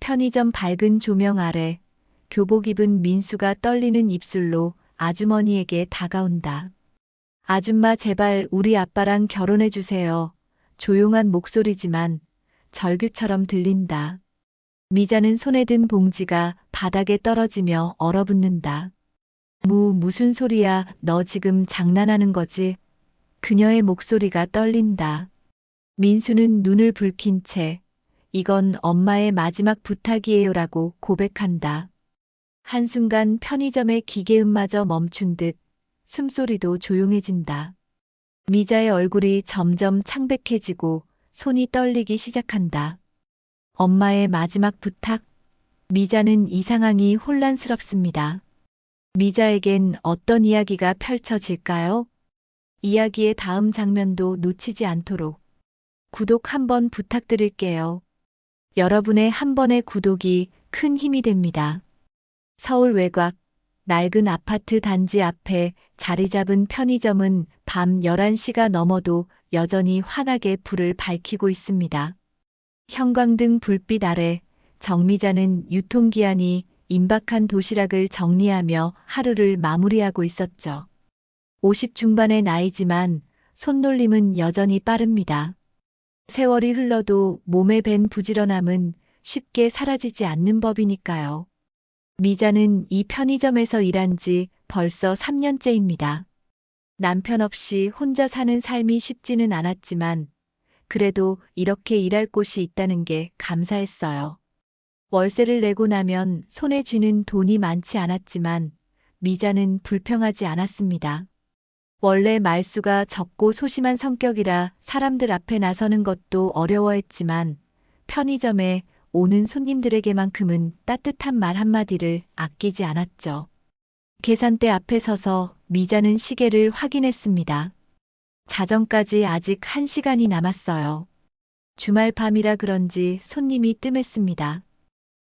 편의점 밝은 조명 아래 교복 입은 민수가 떨리는 입술로 아주머니에게 다가온다. 아줌마 제발 우리 아빠랑 결혼해 주세요. 조용한 목소리지만 절규처럼 들린다. 미자는 손에 든 봉지가 바닥에 떨어지며 얼어붙는다. 무슨 소리야, 너 지금 장난하는 거지? 그녀의 목소리가 떨린다. 민수는 눈을 붉힌 채 이건 엄마의 마지막 부탁이에요라고 고백한다. 한순간 편의점의 기계음마저 멈춘 듯 숨소리도 조용해진다. 미자의 얼굴이 점점 창백해지고 손이 떨리기 시작한다. 엄마의 마지막 부탁? 미자는 이 상황이 혼란스럽습니다. 미자에겐 어떤 이야기가 펼쳐질까요? 이야기의 다음 장면도 놓치지 않도록 구독 한번 부탁드릴게요. 여러분의 한 번의 구독이 큰 힘이 됩니다. 서울 외곽, 낡은 아파트 단지 앞에 자리 잡은 편의점은 밤 11시가 넘어도 여전히 환하게 불을 밝히고 있습니다. 형광등 불빛 아래 정미자는 유통기한이 임박한 도시락을 정리하며 하루를 마무리하고 있었죠. 50 중반의 나이지만 손놀림은 여전히 빠릅니다. 세월이 흘러도 몸에 밴 부지런함은 쉽게 사라지지 않는 법이니까요. 미자는 이 편의점에서 일한 지 벌써 3년째입니다. 남편 없이 혼자 사는 삶이 쉽지는 않았지만 그래도 이렇게 일할 곳이 있다는 게 감사했어요. 월세를 내고 나면 손에 쥐는 돈이 많지 않았지만 미자는 불평하지 않았습니다. 원래 말수가 적고 소심한 성격이라 사람들 앞에 나서는 것도 어려워했지만 편의점에 오는 손님들에게만큼은 따뜻한 말 한마디를 아끼지 않았죠. 계산대 앞에 서서 미자는 시계를 확인했습니다. 자정까지 아직 1시간이 남았어요. 주말 밤이라 그런지 손님이 뜸했습니다.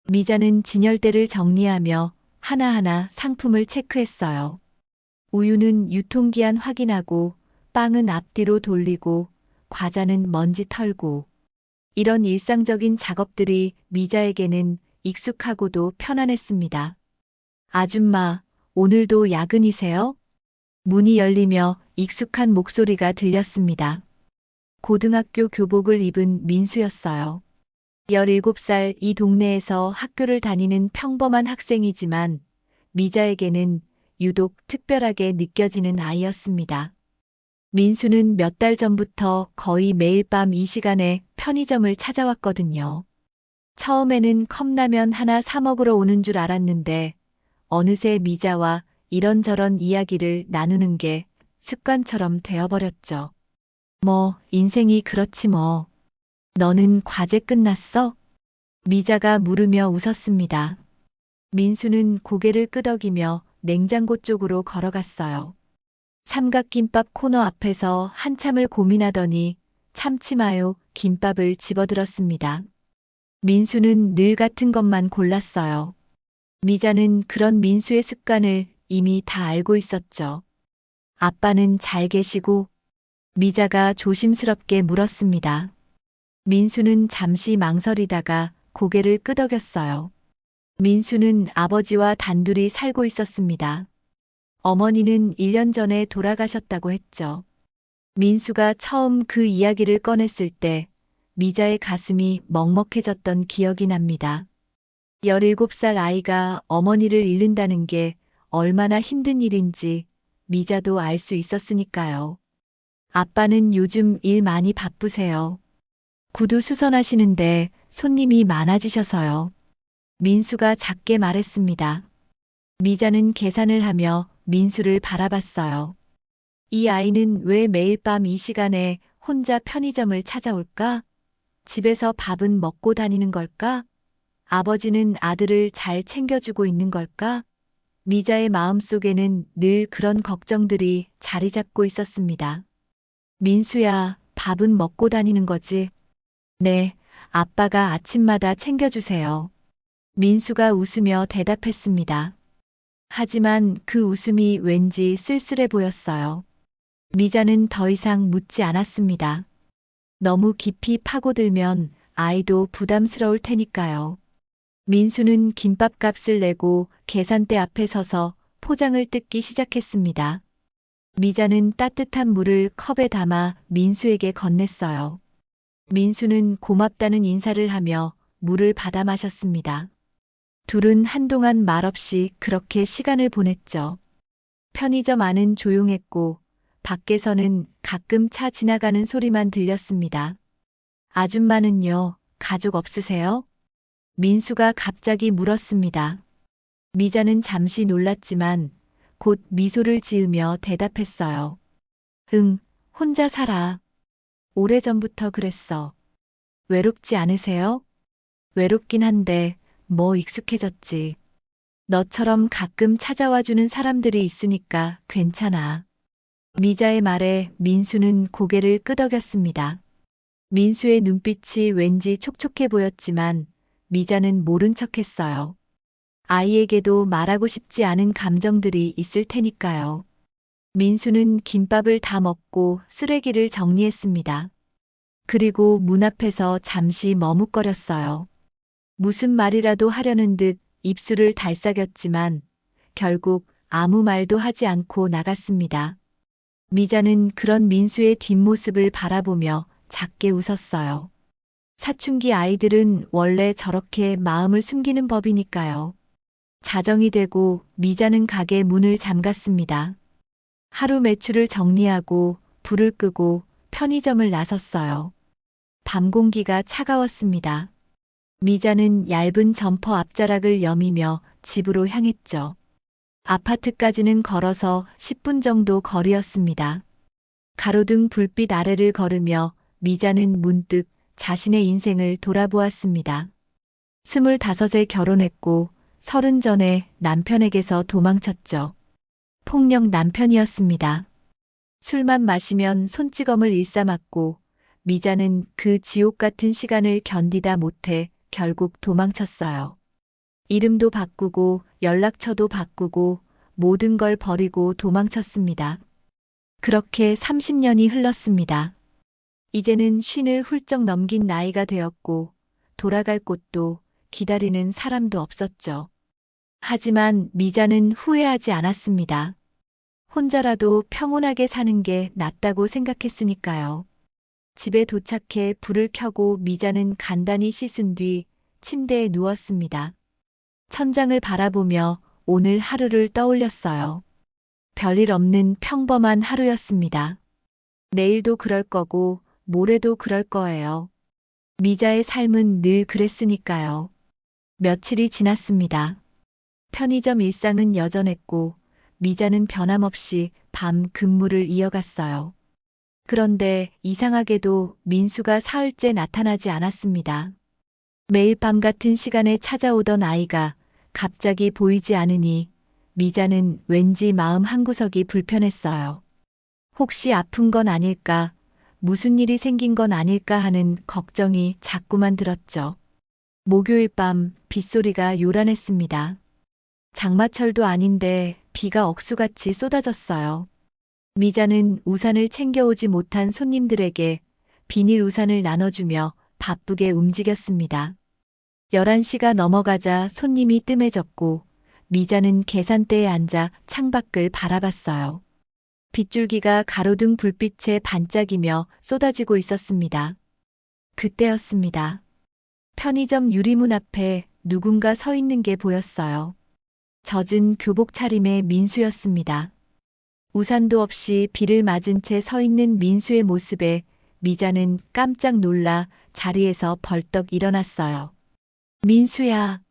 미자는 진열대를 정리하며 하나하나 상품을 체크했어요. 우유는 유통기한 확인하고 빵은 앞뒤로 돌리고 과자는 먼지 털고 이런 일상적인 작업들이 미자에게는 익숙하고도 편안했습니다. 아줌마, 오늘도 야근이세요? 문이 열리며 익숙한 목소리가 들렸습니다. 고등학교 교복을 입은 민수였어요. 17살 이 동네에서 학교를 다니는 평범한 학생이지만 미자에게는 유독 특별하게 느껴지는 아이였습니다. 민수는 몇 달 전부터 거의 매일 밤 이 시간에 편의점을 찾아왔거든요. 처음에는 컵라면 하나 사 먹으러 오는 줄 알았는데 어느새 미자와 이런저런 이야기를 나누는 게 습관처럼 되어버렸죠. 뭐, 인생이 그렇지 뭐. 너는 과제 끝났어? 미자가 물으며 웃었습니다. 민수는 고개를 끄덕이며 냉장고 쪽으로 걸어갔어요. 삼각김밥 코너 앞에서 한참을 고민하더니 참치 마요 김밥을 집어들었습니다. 민수는 늘 같은 것만 골랐어요. 미자는 그런 민수의 습관을 이미 다 알고 있었죠. 아빠는 잘 계시고? 미자가 조심스럽게 물었습니다. 민수는 잠시 망설이다가 고개를 끄덕였어요. 민수는 아버지와 단둘이 살고 있었습니다. 어머니는 1년 전에 돌아가셨다고 했죠. 민수가 처음 그 이야기를 꺼냈을 때 미자의 가슴이 먹먹해졌던 기억이 납니다. 17살 아이가 어머니를 잃는다는 게 얼마나 힘든 일인지 미자도 알 수 있었으니까요. 아빠는 요즘 일 많이 바쁘세요. 구두 수선하시는데 손님이 많아지셔서요. 민수가 작게 말했습니다. 미자는 계산을 하며 민수를 바라봤어요. 이 아이는 왜 매일 밤 이 시간에 혼자 편의점을 찾아올까? 집에서 밥은 먹고 다니는 걸까? 아버지는 아들을 잘 챙겨주고 있는 걸까? 미자의 마음속에는 늘 그런 걱정들이 자리 잡고 있었습니다. 민수야, 밥은 먹고 다니는 거지? 네, 아빠가 아침마다 챙겨주세요. 민수가 웃으며 대답했습니다. 하지만 그 웃음이 왠지 쓸쓸해 보였어요. 미자는 더 이상 묻지 않았습니다. 너무 깊이 파고들면 아이도 부담스러울 테니까요. 민수는 김밥 값을 내고 계산대 앞에 서서 포장을 뜯기 시작했습니다. 미자는 따뜻한 물을 컵에 담아 민수에게 건넸어요. 민수는 고맙다는 인사를 하며 물을 받아 마셨습니다. 둘은 한동안 말없이 그렇게 시간을 보냈죠. 편의점 안은 조용했고 밖에서는 가끔 차 지나가는 소리만 들렸습니다. 아줌마는요, 가족 없으세요? 민수가 갑자기 물었습니다. 미자는 잠시 놀랐지만 곧 미소를 지으며 대답했어요. 응, 혼자 살아. 오래전부터 그랬어. 외롭지 않으세요? 외롭긴 한데 뭐 익숙해졌지. 너처럼 가끔 찾아와주는 사람들이 있으니까 괜찮아. 미자의 말에 민수는 고개를 끄덕였습니다. 민수의 눈빛이 왠지 촉촉해 보였지만 미자는 모른 척했어요. 아이에게도 말하고 싶지 않은 감정들이 있을 테니까요. 민수는 김밥을 다 먹고 쓰레기를 정리했습니다. 그리고 문 앞에서 잠시 머뭇거렸어요. 무슨 말이라도 하려는 듯 입술을 달싹였지만 결국 아무 말도 하지 않고 나갔습니다. 미자는 그런 민수의 뒷모습을 바라보며 작게 웃었어요. 사춘기 아이들은 원래 저렇게 마음을 숨기는 법이니까요. 자정이 되고 미자는 가게 문을 잠갔습니다. 하루 매출을 정리하고 불을 끄고 편의점을 나섰어요. 밤 공기가 차가웠습니다. 미자는 얇은 점퍼 앞자락을 여미며 집으로 향했죠. 아파트까지는 걸어서 10분 정도 거리였습니다. 가로등 불빛 아래를 걸으며 미자는 문득 자신의 인생을 돌아보았습니다. 25에 결혼했고 30 전에 남편에게서 도망쳤죠. 폭력 남편이었습니다. 술만 마시면 손찌검을 일삼았고 미자는 그 지옥 같은 시간을 견디다 못해 결국 도망쳤어요. 이름도 바꾸고 연락처도 바꾸고 모든 걸 버리고 도망쳤습니다. 그렇게 30년이 흘렀습니다. 이제는 쉰을 훌쩍 넘긴 나이가 되었고 돌아갈 곳도 기다리는 사람도 없었죠. 하지만 미자는 후회하지 않았습니다. 혼자라도 평온하게 사는 게 낫다고 생각했으니까요. 집에 도착해 불을 켜고 미자는 간단히 씻은 뒤 침대에 누웠습니다. 천장을 바라보며 오늘 하루를 떠올렸어요. 별일 없는 평범한 하루였습니다. 내일도 그럴 거고 모레도 그럴 거예요. 미자의 삶은 늘 그랬으니까요. 며칠이 지났습니다. 편의점 일상은 여전했고 미자는 변함없이 밤 근무를 이어갔어요. 그런데 이상하게도 민수가 사흘째 나타나지 않았습니다. 매일 밤 같은 시간에 찾아오던 아이가 갑자기 보이지 않으니 미자는 왠지 마음 한구석이 불편했어요. 혹시 아픈 건 아닐까, 무슨 일이 생긴 건 아닐까 하는 걱정이 자꾸만 들었죠. 목요일 밤 빗소리가 요란했습니다. 장마철도 아닌데 비가 억수같이 쏟아졌어요. 미자는 우산을 챙겨오지 못한 손님들에게 비닐 우산을 나눠주며 바쁘게 움직였습니다. 11시가 넘어가자 손님이 뜸해졌고 미자는 계산대에 앉아 창밖을 바라봤어요. 빗줄기가 가로등 불빛에 반짝이며 쏟아지고 있었습니다. 그때였습니다. 편의점 유리문 앞에 누군가 서 있는 게 보였어요. 젖은 교복 차림의 민수였습니다. 우산도 없이 비를 맞은 채 서 있는 민수의 모습에 미자는 깜짝 놀라 자리에서 벌떡 일어났어요. 민수야.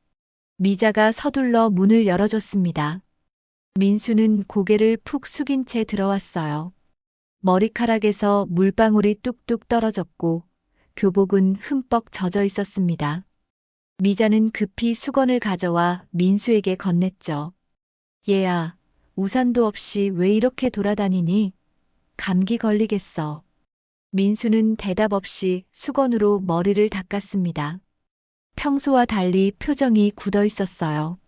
미자가 서둘러 문을 열어줬습니다. 민수는 고개를 푹 숙인 채 들어왔어요. 머리카락에서 물방울이 뚝뚝 떨어졌고 교복은 흠뻑 젖어 있었습니다. 미자는 급히 수건을 가져와 민수에게 건넸죠. 얘야, 우산도 없이 왜 이렇게 돌아다니니? 감기 걸리겠어. 민수는 대답 없이 수건으로 머리를 닦았습니다. 평소와 달리 표정이 굳어 있었어요.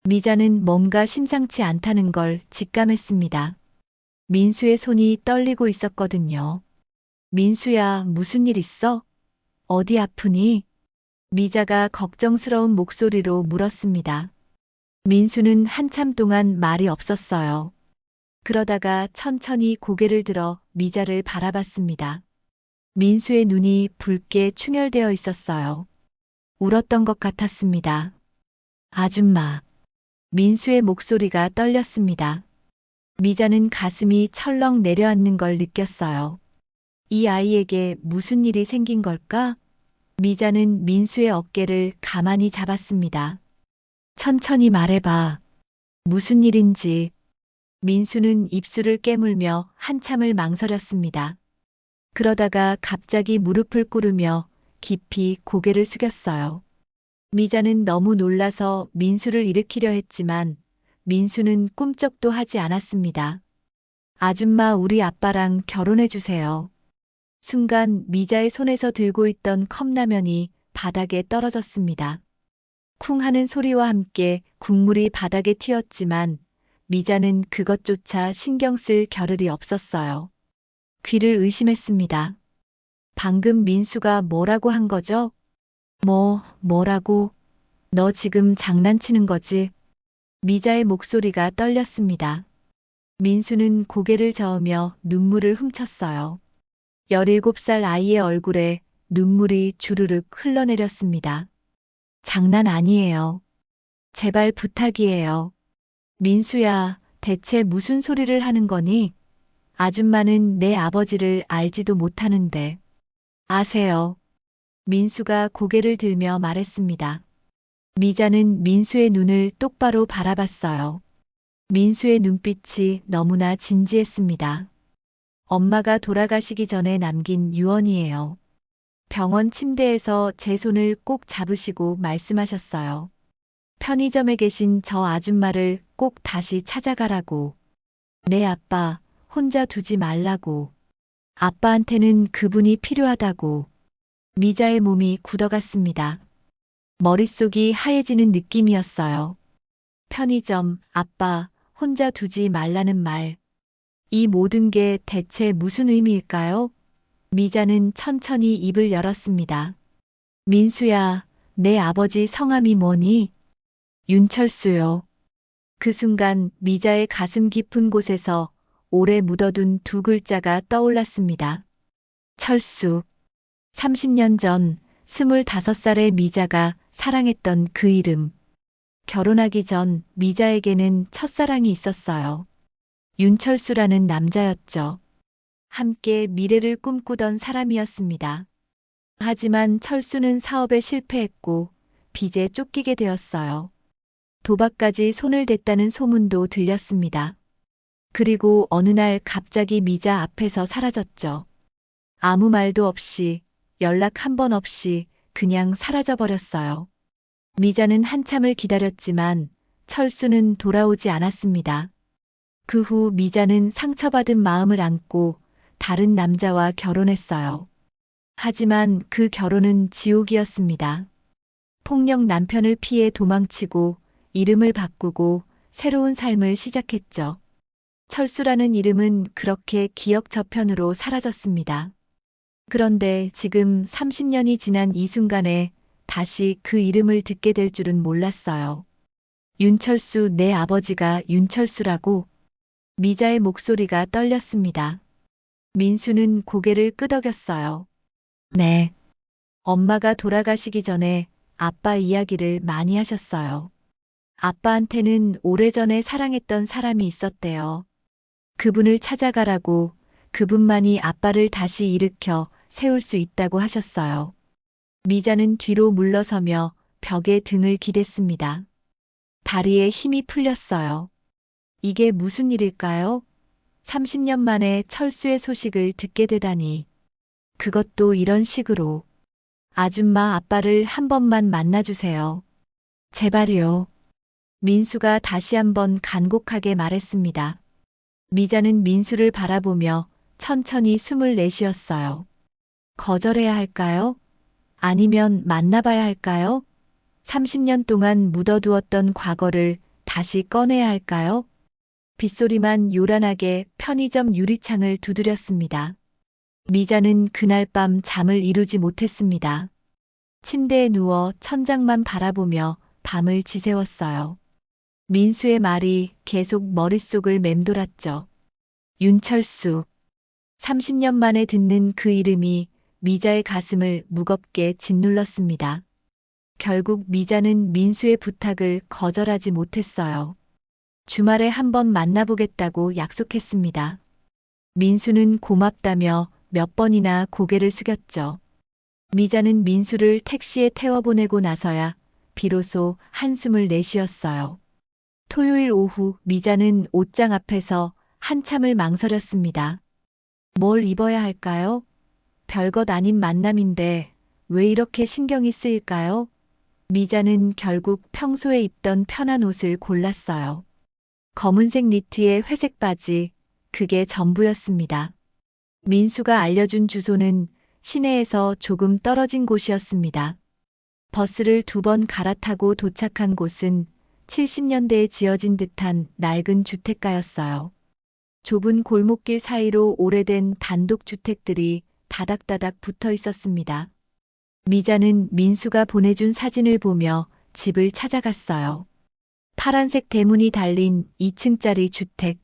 미자는 뭔가 심상치 않다는 걸 직감했습니다. 민수의 손이 떨리고 있었거든요. 민수야, 무슨 일 있어? 어디 아프니? 미자가 걱정스러운 목소리로 물었습니다. 민수는 한참 동안 말이 없었어요. 그러다가 천천히 고개를 들어 미자를 바라봤습니다. 민수의 눈이 붉게 충혈되어 있었어요. 울었던 것 같았습니다. 아줌마. 민수의 목소리가 떨렸습니다. 미자는 가슴이 철렁 내려앉는 걸 느꼈어요. 이 아이에게 무슨 일이 생긴 걸까? 미자는 민수의 어깨를 가만히 잡았습니다. 천천히 말해봐. 무슨 일인지. 민수는 입술을 깨물며 한참을 망설였습니다. 그러다가 갑자기 무릎을 꿇으며 깊이 고개를 숙였어요. 미자는 너무 놀라서 민수를 일으키려 했지만 민수는 꿈쩍도 하지 않았습니다. 아줌마, 우리 아빠랑 결혼해 주세요. 순간 미자의 손에서 들고 있던 컵라면이 바닥에 떨어졌습니다. 쿵 하는 소리와 함께 국물이 바닥에 튀었지만 미자는 그것조차 신경 쓸 겨를이 없었어요. 귀를 의심했습니다. 방금 민수가 뭐라고 한 거죠? 뭐라고? 너 지금 장난치는 거지? 미자의 목소리가 떨렸습니다. 민수는 고개를 저으며 눈물을 훔쳤어요. 17살 아이의 얼굴에 눈물이 주르륵 흘러내렸습니다. 장난 아니에요. 제발 부탁이에요. 민수야, 대체 무슨 소리를 하는 거니? 아줌마는 내 아버지를 알지도 못하는데. 아세요. 민수가 고개를 들며 말했습니다. 미자는 민수의 눈을 똑바로 바라봤어요. 민수의 눈빛이 너무나 진지했습니다. 엄마가 돌아가시기 전에 남긴 유언이에요. 병원 침대에서 제 손을 꼭 잡으시고 말씀하셨어요. 편의점에 계신 저 아줌마를 꼭 다시 찾아가라고. 내 아빠 혼자 두지 말라고. 아빠한테는 그분이 필요하다고. 미자의 몸이 굳어갔습니다. 머릿속이 하얘지는 느낌이었어요. 편의점, 아빠, 혼자 두지 말라는 말. 이 모든 게 대체 무슨 의미일까요? 미자는 천천히 입을 열었습니다. 민수야, 내 아버지 성함이 뭐니? 윤철수요. 그 순간 미자의 가슴 깊은 곳에서 오래 묻어둔 두 글자가 떠올랐습니다. 철수. 30년 전 25살의 미자가 사랑했던 그 이름. 결혼하기 전 미자에게는 첫사랑이 있었어요. 윤철수라는 남자였죠. 함께 미래를 꿈꾸던 사람이었습니다. 하지만 철수는 사업에 실패했고 빚에 쫓기게 되었어요. 도박까지 손을 댔다는 소문도 들렸습니다. 그리고 어느 날 갑자기 미자 앞에서 사라졌죠. 아무 말도 없이, 연락 한 번 없이 그냥 사라져버렸어요. 미자는 한참을 기다렸지만 철수는 돌아오지 않았습니다. 그 후 미자는 상처받은 마음을 안고 다른 남자와 결혼했어요. 하지만 그 결혼은 지옥이었습니다. 폭력 남편을 피해 도망치고 이름을 바꾸고 새로운 삶을 시작했죠. 철수라는 이름은 그렇게 기억 저편으로 사라졌습니다. 그런데 지금 30년이 지난 이 순간에 다시 그 이름을 듣게 될 줄은 몰랐어요. 윤철수, 내 아버지가 윤철수라고. 미자의 목소리가 떨렸습니다. 민수는 고개를 끄덕였어요. 네. 엄마가 돌아가시기 전에 아빠 이야기를 많이 하셨어요. 아빠한테는 오래전에 사랑했던 사람이 있었대요. 그분을 찾아가라고. 그분만이 아빠를 다시 일으켜 세울 수 있다고 하셨어요. 미자는 뒤로 물러서며 벽에 등을 기댔습니다. 다리에 힘이 풀렸어요. 이게 무슨 일일까요? 30년 만에 철수의 소식을 듣게 되다니. 그것도 이런 식으로. 아줌마, 아빠를 한 번만 만나주세요. 제발요. 민수가 다시 한번 간곡하게 말했습니다. 미자는 민수를 바라보며 천천히 숨을 내쉬었어요. 거절해야 할까요? 아니면 만나봐야 할까요? 30년 동안 묻어두었던 과거를 다시 꺼내야 할까요? 빗소리만 요란하게 편의점 유리창을 두드렸습니다. 미자는 그날 밤 잠을 이루지 못했습니다. 침대에 누워 천장만 바라보며 밤을 지새웠어요. 민수의 말이 계속 머릿속을 맴돌았죠. 윤철수. 30년 만에 듣는 그 이름이 미자의 가슴을 무겁게 짓눌렀습니다. 결국 미자는 민수의 부탁을 거절하지 못했어요. 주말에 한번 만나보겠다고 약속했습니다. 민수는 고맙다며 몇 번이나 고개를 숙였죠. 미자는 민수를 택시에 태워보내고 나서야 비로소 한숨을 내쉬었어요. 토요일 오후 미자는 옷장 앞에서 한참을 망설였습니다. 뭘 입어야 할까요? 별것 아닌 만남인데 왜 이렇게 신경이 쓰일까요? 미자는 결국 평소에 입던 편한 옷을 골랐어요. 검은색 니트에 회색 바지, 그게 전부였습니다. 민수가 알려준 주소는 시내에서 조금 떨어진 곳이었습니다. 버스를 2번 갈아타고 도착한 곳은 70년대에 지어진 듯한 낡은 주택가였어요. 좁은 골목길 사이로 오래된 단독주택들이 다닥다닥 붙어 있었습니다. 미자는 민수가 보내준 사진을 보며 집을 찾아갔어요. 파란색 대문이 달린 2층짜리 주택.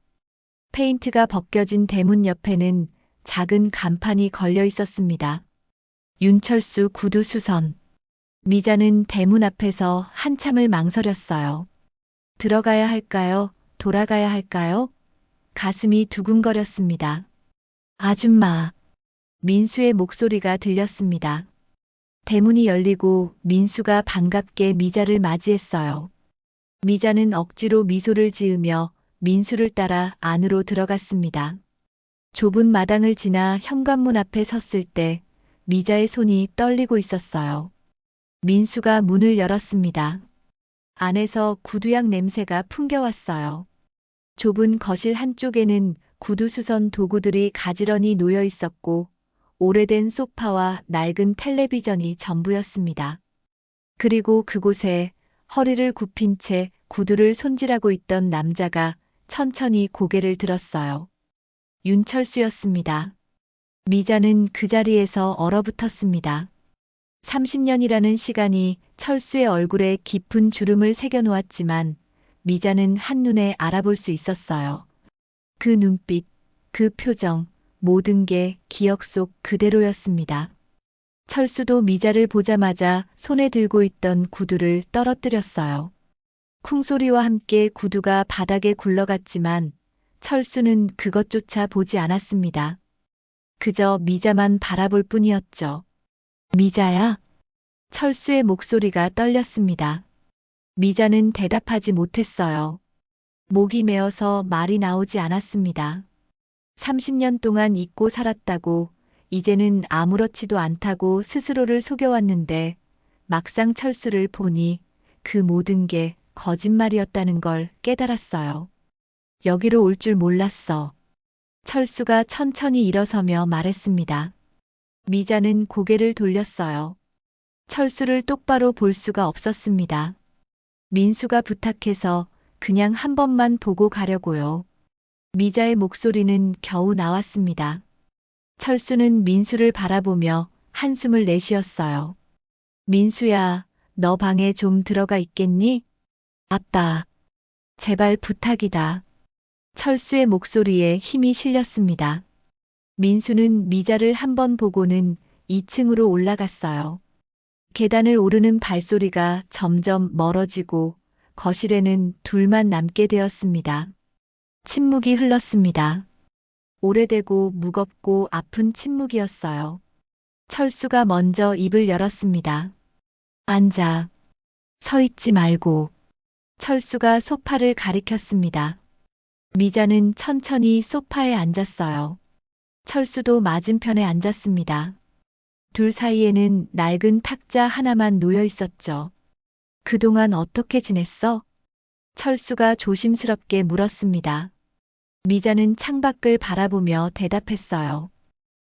페인트가 벗겨진 대문 옆에는 작은 간판이 걸려 있었습니다. 윤철수 구두수선. 미자는 대문 앞에서 한참을 망설였어요. 들어가야 할까요? 돌아가야 할까요? 가슴이 두근거렸습니다. 아줌마. 민수의 목소리가 들렸습니다. 대문이 열리고 민수가 반갑게 미자를 맞이했어요. 미자는 억지로 미소를 지으며 민수를 따라 안으로 들어갔습니다. 좁은 마당을 지나 현관문 앞에 섰을 때 미자의 손이 떨리고 있었어요. 민수가 문을 열었습니다. 안에서 구두향 냄새가 풍겨왔어요. 좁은 거실 한쪽에는 구두수선 도구들이 가지런히 놓여 있었고 오래된 소파와 낡은 텔레비전이 전부였습니다. 그리고 그곳에 허리를 굽힌 채 구두를 손질하고 있던 남자가 천천히 고개를 들었어요. 윤철수였습니다. 미자는 그 자리에서 얼어붙었습니다. 30년이라는 시간이 철수의 얼굴에 깊은 주름을 새겨놓았지만 미자는 한눈에 알아볼 수 있었어요. 그 눈빛, 그 표정, 모든 게 기억 속 그대로였습니다. 철수도 미자를 보자마자 손에 들고 있던 구두를 떨어뜨렸어요. 쿵소리와 함께 구두가 바닥에 굴러갔지만 철수는 그것조차 보지 않았습니다. 그저 미자만 바라볼 뿐이었죠. 미자야? 철수의 목소리가 떨렸습니다. 미자는 대답하지 못했어요. 목이 메어서 말이 나오지 않았습니다. 30년 동안 잊고 살았다고 이제는 아무렇지도 않다고 스스로를 속여왔는데 막상 철수를 보니 그 모든 게 거짓말이었다는 걸 깨달았어요. 여기로 올 줄 몰랐어. 철수가 천천히 일어서며 말했습니다. 미자는 고개를 돌렸어요. 철수를 똑바로 볼 수가 없었습니다. 민수가 부탁해서 그냥 한 번만 보고 가려고요. 미자의 목소리는 겨우 나왔습니다. 철수는 민수를 바라보며 한숨을 내쉬었어요. 민수야, 너 방에 좀 들어가 있겠니? 아빠, 제발 부탁이다. 철수의 목소리에 힘이 실렸습니다. 민수는 미자를 한 번 보고는 2층으로 올라갔어요. 계단을 오르는 발소리가 점점 멀어지고 거실에는 둘만 남게 되었습니다. 침묵이 흘렀습니다. 오래되고 무겁고 아픈 침묵이었어요. 철수가 먼저 입을 열었습니다. 앉아. 서 있지 말고. 철수가 소파를 가리켰습니다. 미자는 천천히 소파에 앉았어요. 철수도 맞은편에 앉았습니다. 둘 사이에는 낡은 탁자 하나만 놓여 있었죠. 그동안 어떻게 지냈어? 철수가 조심스럽게 물었습니다. 미자는 창밖을 바라보며 대답했어요.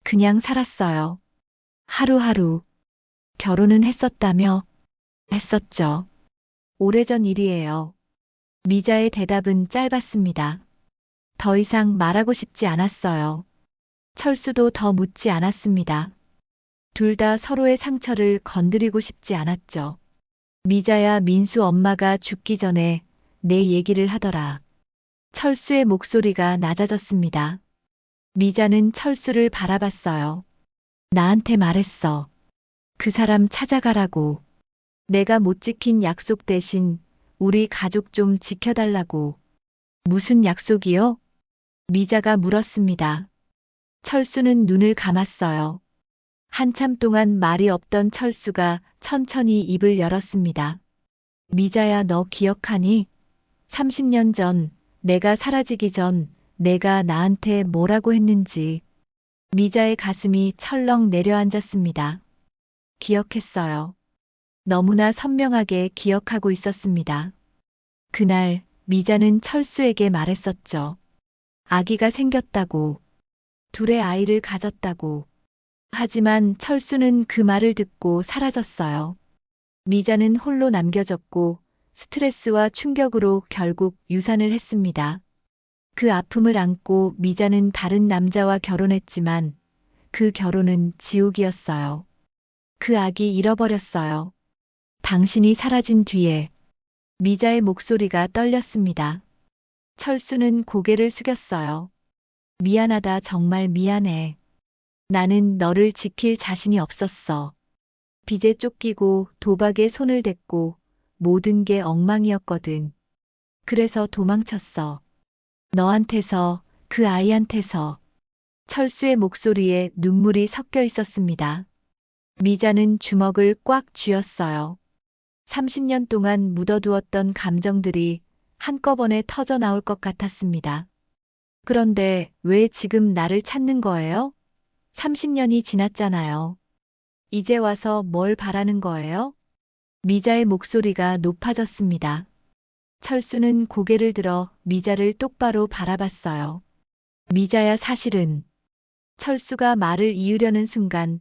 그냥 살았어요. 하루하루. 결혼은 했었다며? 했었죠. 오래전 일이에요. 미자의 대답은 짧았습니다. 더 이상 말하고 싶지 않았어요. 철수도 더 묻지 않았습니다. 둘 다 서로의 상처를 건드리고 싶지 않았죠. 미자야, 민수 엄마가 죽기 전에 내 얘기를 하더라. 철수의 목소리가 낮아졌습니다. 미자는 철수를 바라봤어요. 나한테 말했어. 그 사람 찾아가라고. 내가 못 지킨 약속 대신 우리 가족 좀 지켜달라고. 무슨 약속이요? 미자가 물었습니다. 철수는 눈을 감았어요. 한참 동안 말이 없던 철수가 천천히 입을 열었습니다. 미자야, 너 기억하니? 30년 전, 내가 사라지기 전 내가 나한테 뭐라고 했는지. 미자의 가슴이 철렁 내려앉았습니다. 기억했어요. 너무나 선명하게 기억하고 있었습니다. 그날 미자는 철수에게 말했었죠. 아기가 생겼다고. 둘의 아이를 가졌다고. 하지만 철수는 그 말을 듣고 사라졌어요. 미자는 홀로 남겨졌고 스트레스와 충격으로 결국 유산을 했습니다. 그 아픔을 안고 미자는 다른 남자와 결혼했지만 그 결혼은 지옥이었어요. 그 아기 잃어버렸어요. 당신이 사라진 뒤에. 미자의 목소리가 떨렸습니다. 철수는 고개를 숙였어요. 미안하다, 정말 미안해. 나는 너를 지킬 자신이 없었어. 빚에 쫓기고 도박에 손을 댔고 모든 게 엉망이었거든. 그래서 도망쳤어. 너한테서, 그 아이한테서. 철수의 목소리에 눈물이 섞여 있었습니다. 미자는 주먹을 꽉 쥐었어요. 30년 동안 묻어두었던 감정들이 한꺼번에 터져 나올 것 같았습니다. 그런데 왜 지금 나를 찾는 거예요? 30년이 지났잖아요. 이제 와서 뭘 바라는 거예요? 미자의 목소리가 높아졌습니다. 철수는 고개를 들어 미자를 똑바로 바라봤어요. 미자야, 사실은. 철수가 말을 이으려는 순간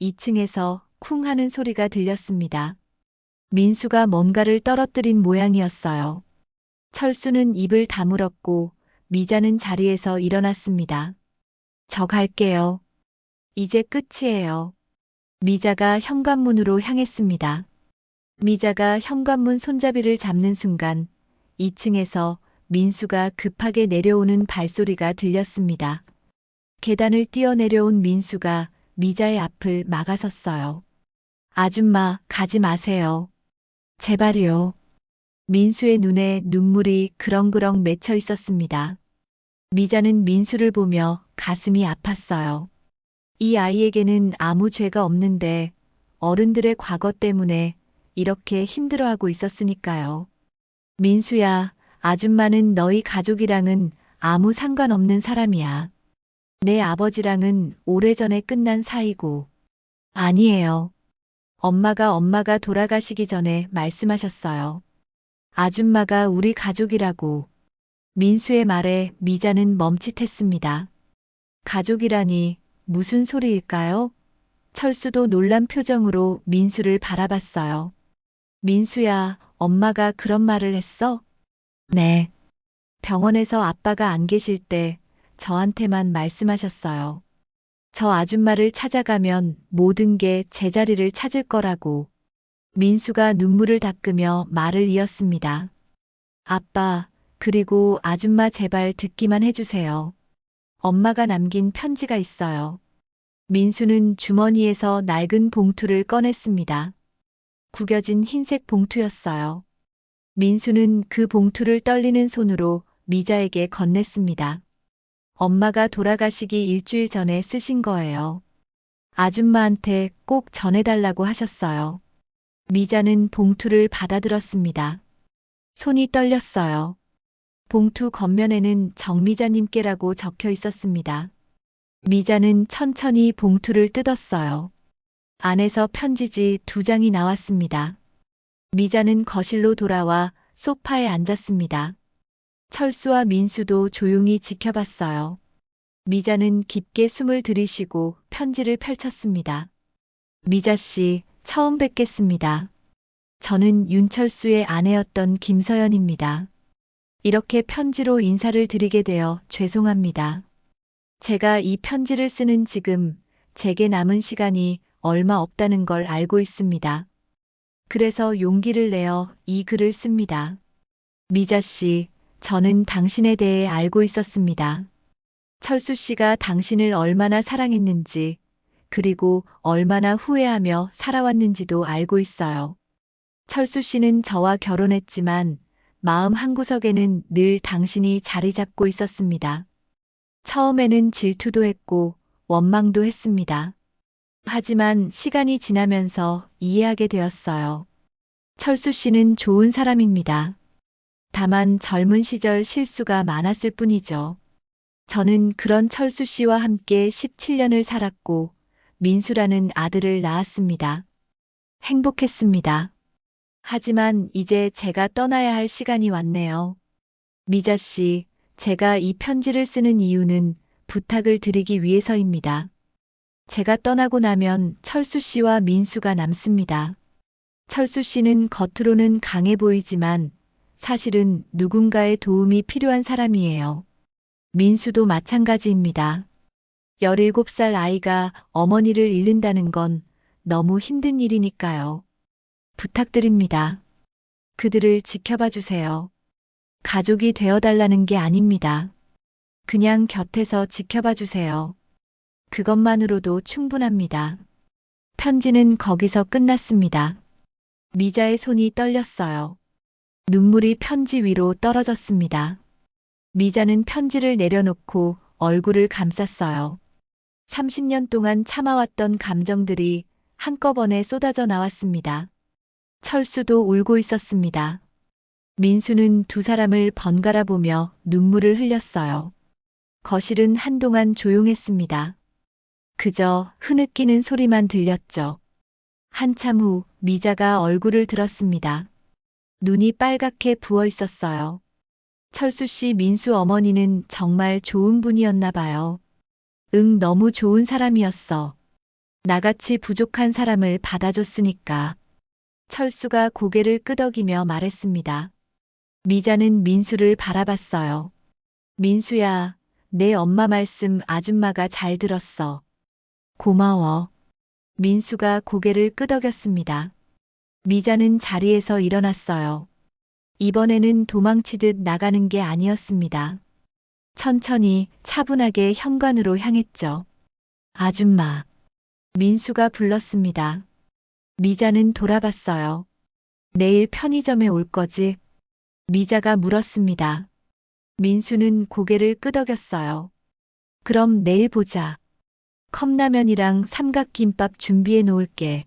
2층에서 쿵 하는 소리가 들렸습니다. 민수가 뭔가를 떨어뜨린 모양이었어요. 철수는 입을 다물었고 미자는 자리에서 일어났습니다. 저 갈게요. 이제 끝이에요. 미자가 현관문으로 향했습니다. 미자가 현관문 손잡이를 잡는 순간 2층에서 민수가 급하게 내려오는 발소리가 들렸습니다. 계단을 뛰어내려온 민수가 미자의 앞을 막아섰어요. 아줌마, 가지 마세요. 제발요. 민수의 눈에 눈물이 그렁그렁 맺혀 있었습니다. 미자는 민수를 보며 가슴이 아팠어요. 이 아이에게는 아무 죄가 없는데 어른들의 과거 때문에 이렇게 힘들어하고 있었으니까요. 민수야, 아줌마는 너희 가족이랑은 아무 상관없는 사람이야. 내 아버지랑은 오래전에 끝난 사이고. 아니에요. 엄마가 돌아가시기 전에 말씀하셨어요. 아줌마가 우리 가족이라고. 민수의 말에 미자는 멈칫했습니다. 가족이라니 무슨 소리일까요? 철수도 놀란 표정으로 민수를 바라봤어요. 민수야, 엄마가 그런 말을 했어? 네. 병원에서 아빠가 안 계실 때 저한테만 말씀하셨어요. 저 아줌마를 찾아가면 모든 게 제자리를 찾을 거라고. 민수가 눈물을 닦으며 말을 이었습니다. 아빠, 그리고 아줌마 제발 듣기만 해주세요. 엄마가 남긴 편지가 있어요. 민수는 주머니에서 낡은 봉투를 꺼냈습니다. 구겨진 흰색 봉투였어요. 민수는 그 봉투를 떨리는 손으로 미자에게 건넸습니다. 엄마가 돌아가시기 일주일 전에 쓰신 거예요. 아줌마한테 꼭 전해달라고 하셨어요. 미자는 봉투를 받아들었습니다. 손이 떨렸어요. 봉투 겉면에는 정미자님께라고 적혀 있었습니다. 미자는 천천히 봉투를 뜯었어요. 안에서 편지지 2장이 나왔습니다. 미자는 거실로 돌아와 소파에 앉았습니다. 철수와 민수도 조용히 지켜봤어요. 미자는 깊게 숨을 들이쉬고 편지를 펼쳤습니다. 미자 씨, 처음 뵙겠습니다. 저는 윤철수의 아내였던 김서연입니다. 이렇게 편지로 인사를 드리게 되어 죄송합니다. 제가 이 편지를 쓰는 지금 제게 남은 시간이 얼마 없다는 걸 알고 있습니다. 그래서 용기를 내어 이 글을 씁니다. 미자 씨, 저는 당신에 대해 알고 있었습니다. 철수 씨가 당신을 얼마나 사랑했는지, 그리고 얼마나 후회하며 살아왔는지도 알고 있어요. 철수 씨는 저와 결혼했지만 마음 한구석에는 늘 당신이 자리 잡고 있었습니다. 처음에는 질투도 했고 원망도 했습니다. 하지만 시간이 지나면서 이해하게 되었어요. 철수 씨는 좋은 사람입니다. 다만 젊은 시절 실수가 많았을 뿐이죠. 저는 그런 철수 씨와 함께 17년을 살았고 민수라는 아들을 낳았습니다. 행복했습니다. 하지만 이제 제가 떠나야 할 시간이 왔네요. 미자 씨, 제가 이 편지를 쓰는 이유는 부탁을 드리기 위해서입니다. 제가 떠나고 나면 철수 씨와 민수가 남습니다. 철수 씨는 겉으로는 강해 보이지만 사실은 누군가의 도움이 필요한 사람이에요. 민수도 마찬가지입니다. 17살 아이가 어머니를 잃는다는 건 너무 힘든 일이니까요. 부탁드립니다. 그들을 지켜봐 주세요. 가족이 되어달라는 게 아닙니다. 그냥 곁에서 지켜봐 주세요. 그것만으로도 충분합니다. 편지는 거기서 끝났습니다. 미자의 손이 떨렸어요. 눈물이 편지 위로 떨어졌습니다. 미자는 편지를 내려놓고 얼굴을 감쌌어요. 30년 동안 참아왔던 감정들이 한꺼번에 쏟아져 나왔습니다. 철수도 울고 있었습니다. 민수는 두 사람을 번갈아 보며 눈물을 흘렸어요. 거실은 한동안 조용했습니다. 그저 흐느끼는 소리만 들렸죠. 한참 후 미자가 얼굴을 들었습니다. 눈이 빨갛게 부어 있었어요. 철수 씨 민수 어머니는 정말 좋은 분이었나 봐요. 응, 너무 좋은 사람이었어. 나같이 부족한 사람을 받아줬으니까. 철수가 고개를 끄덕이며 말했습니다. 미자는 민수를 바라봤어요. 민수야, 내 엄마 말씀 아줌마가 잘 들었어. 고마워. 민수가 고개를 끄덕였습니다. 미자는 자리에서 일어났어요. 이번에는 도망치듯 나가는 게 아니었습니다. 천천히 차분하게 현관으로 향했죠. 아줌마. 민수가 불렀습니다. 미자는 돌아봤어요. 내일 편의점에 올 거지? 미자가 물었습니다. 민수는 고개를 끄덕였어요. 그럼 내일 보자. 컵라면이랑 삼각김밥 준비해 놓을게.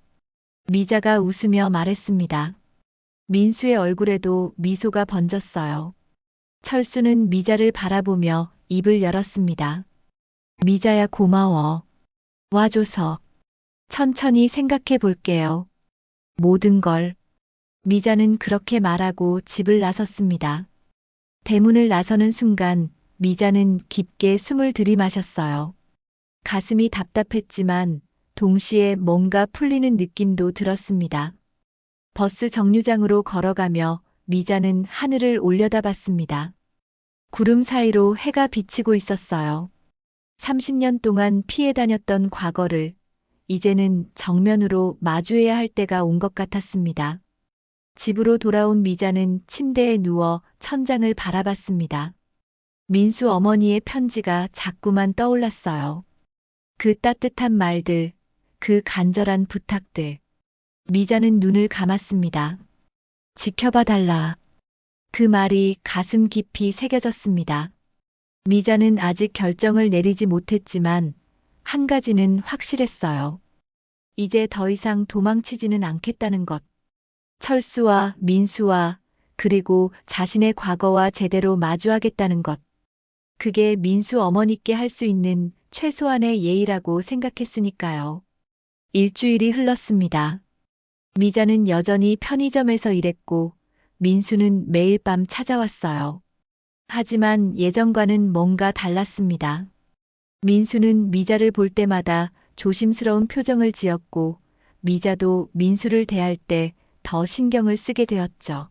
미자가 웃으며 말했습니다. 민수의 얼굴에도 미소가 번졌어요. 철수는 미자를 바라보며 입을 열었습니다. 미자야 고마워. 와줘서. 천천히 생각해 볼게요. 모든 걸. 미자는 그렇게 말하고 집을 나섰습니다. 대문을 나서는 순간 미자는 깊게 숨을 들이마셨어요. 가슴이 답답했지만 동시에 뭔가 풀리는 느낌도 들었습니다. 버스 정류장으로 걸어가며 미자는 하늘을 올려다봤습니다. 구름 사이로 해가 비치고 있었어요. 30년 동안 피해 다녔던 과거를 이제는 정면으로 마주해야 할 때가 온 것 같았습니다. 집으로 돌아온 미자는 침대에 누워 천장을 바라봤습니다. 민수 어머니의 편지가 자꾸만 떠올랐어요. 그 따뜻한 말들, 그 간절한 부탁들. 미자는 눈을 감았습니다. 지켜봐 달라. 그 말이 가슴 깊이 새겨졌습니다. 미자는 아직 결정을 내리지 못했지만 한 가지는 확실했어요. 이제 더 이상 도망치지는 않겠다는 것. 철수와 민수와 그리고 자신의 과거와 제대로 마주하겠다는 것. 그게 민수 어머니께 할 수 있는 최소한의 예의라고 생각했으니까요. 일주일이 흘렀습니다. 미자는 여전히 편의점에서 일했고 민수는 매일 밤 찾아왔어요. 하지만 예전과는 뭔가 달랐습니다. 민수는 미자를 볼 때마다 조심스러운 표정을 지었고 미자도 민수를 대할 때 더 신경을 쓰게 되었죠.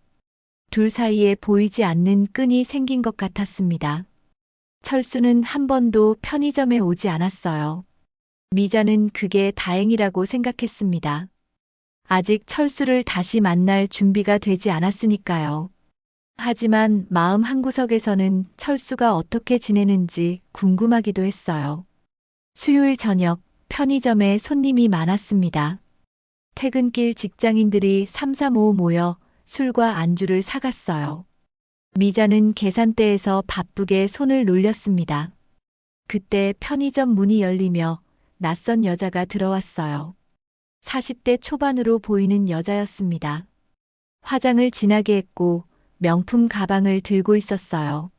둘 사이에 보이지 않는 끈이 생긴 것 같았습니다. 철수는 한 번도 편의점에 오지 않았어요. 미자는 그게 다행이라고 생각했습니다. 아직 철수를 다시 만날 준비가 되지 않았으니까요. 하지만 마음 한구석에서는 철수가 어떻게 지내는지 궁금하기도 했어요. 수요일 저녁 편의점에 손님이 많았습니다. 퇴근길 직장인들이 삼삼오오 모여 술과 안주를 사갔어요. 미자는 계산대에서 바쁘게 손을 놀렸습니다. 그때 편의점 문이 열리며 낯선 여자가 들어왔어요. 40대 초반으로 보이는 여자였습니다. 화장을 진하게 했고 명품 가방을 들고 있었어요.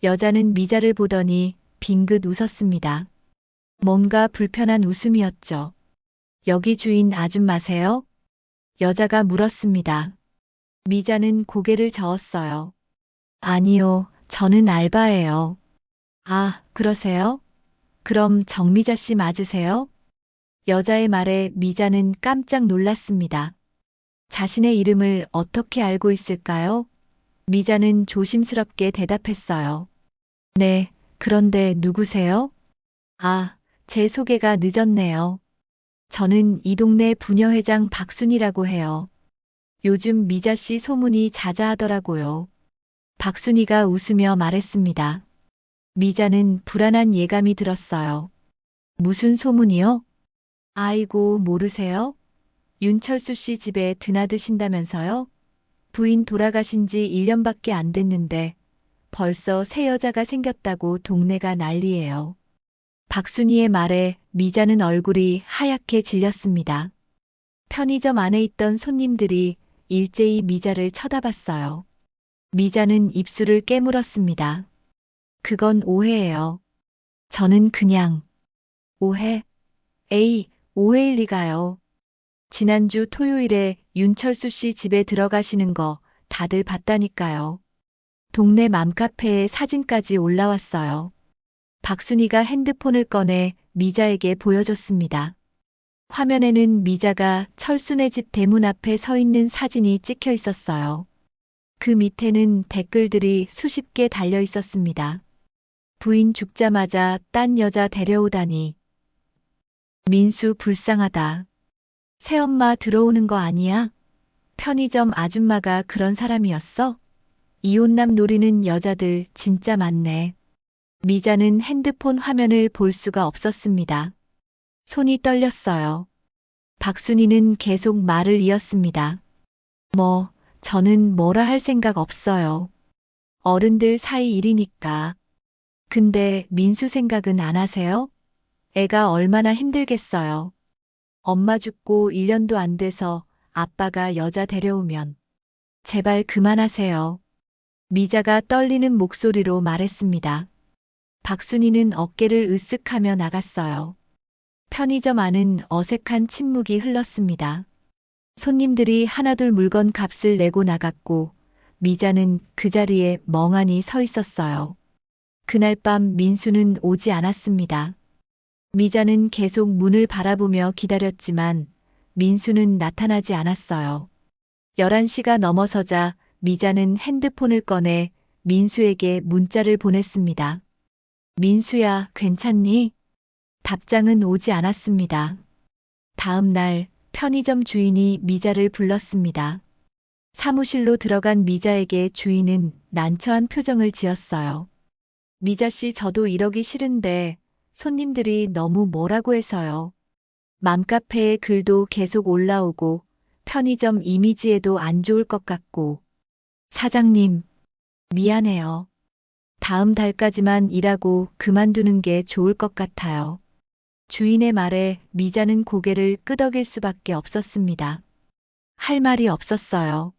여자는 미자를 보더니 빙긋 웃었습니다. 뭔가 불편한 웃음이었죠. 여기 주인 아줌마세요? 여자가 물었습니다. 미자는 고개를 저었어요. 아니요, 저는 알바예요. 아, 그러세요? 그럼 정미자 씨 맞으세요? 여자의 말에 미자는 깜짝 놀랐습니다. 자신의 이름을 어떻게 알고 있을까요? 미자는 조심스럽게 대답했어요. 네, 그런데 누구세요? 아, 제 소개가 늦었네요. 저는 이 동네 부녀회장 박순이라고 해요. 요즘 미자 씨 소문이 자자하더라고요. 박순이가 웃으며 말했습니다. 미자는 불안한 예감이 들었어요. 무슨 소문이요? 아이고, 모르세요? 윤철수 씨 집에 드나드신다면서요? 부인 돌아가신 지 1년밖에 안 됐는데 벌써 새 여자가 생겼다고 동네가 난리예요. 박순이의 말에 미자는 얼굴이 하얗게 질렸습니다. 편의점 안에 있던 손님들이 일제히 미자를 쳐다봤어요. 미자는 입술을 깨물었습니다. 그건 오해예요. 저는 그냥 오해? 에이, 오해일 리가요. 지난주 토요일에 윤철수 씨 집에 들어가시는 거 다들 봤다니까요. 동네 맘카페에 사진까지 올라왔어요. 박순이가 핸드폰을 꺼내 미자에게 보여줬습니다. 화면에는 미자가 철수네 집 대문 앞에 서 있는 사진이 찍혀 있었어요. 그 밑에는 댓글들이 수십 개 달려 있었습니다. 부인 죽자마자 딴 여자 데려오다니. 민수 불쌍하다. 새엄마 들어오는 거 아니야? 편의점 아줌마가 그런 사람이었어? 이혼남 노리는 여자들 진짜 많네. 미자는 핸드폰 화면을 볼 수가 없었습니다. 손이 떨렸어요. 박순이는 계속 말을 이었습니다. 저는 뭐라 할 생각 없어요. 어른들 사이 일이니까. 근데 민수 생각은 안 하세요? 애가 얼마나 힘들겠어요. 엄마 죽고 1년도 안 돼서 아빠가 여자 데려오면. 제발 그만하세요. 미자가 떨리는 목소리로 말했습니다. 박순이는 어깨를 으쓱하며 나갔어요. 편의점 안은 어색한 침묵이 흘렀습니다. 손님들이 하나둘 물건 값을 내고 나갔고 미자는 그 자리에 멍하니 서 있었어요. 그날 밤 민수는 오지 않았습니다. 미자는 계속 문을 바라보며 기다렸지만 민수는 나타나지 않았어요. 11시가 넘어서자 미자는 핸드폰을 꺼내 민수에게 문자를 보냈습니다. 민수야, 괜찮니? 답장은 오지 않았습니다. 다음 날 편의점 주인이 미자를 불렀습니다. 사무실로 들어간 미자에게 주인은 난처한 표정을 지었어요. 미자 씨, 저도 이러기 싫은데 손님들이 너무 뭐라고 해서요. 맘카페에 글도 계속 올라오고 편의점 이미지에도 안 좋을 것 같고. 사장님, 미안해요. 다음 달까지만 일하고 그만두는 게 좋을 것 같아요. 주인의 말에 미자는 고개를 끄덕일 수밖에 없었습니다. 할 말이 없었어요.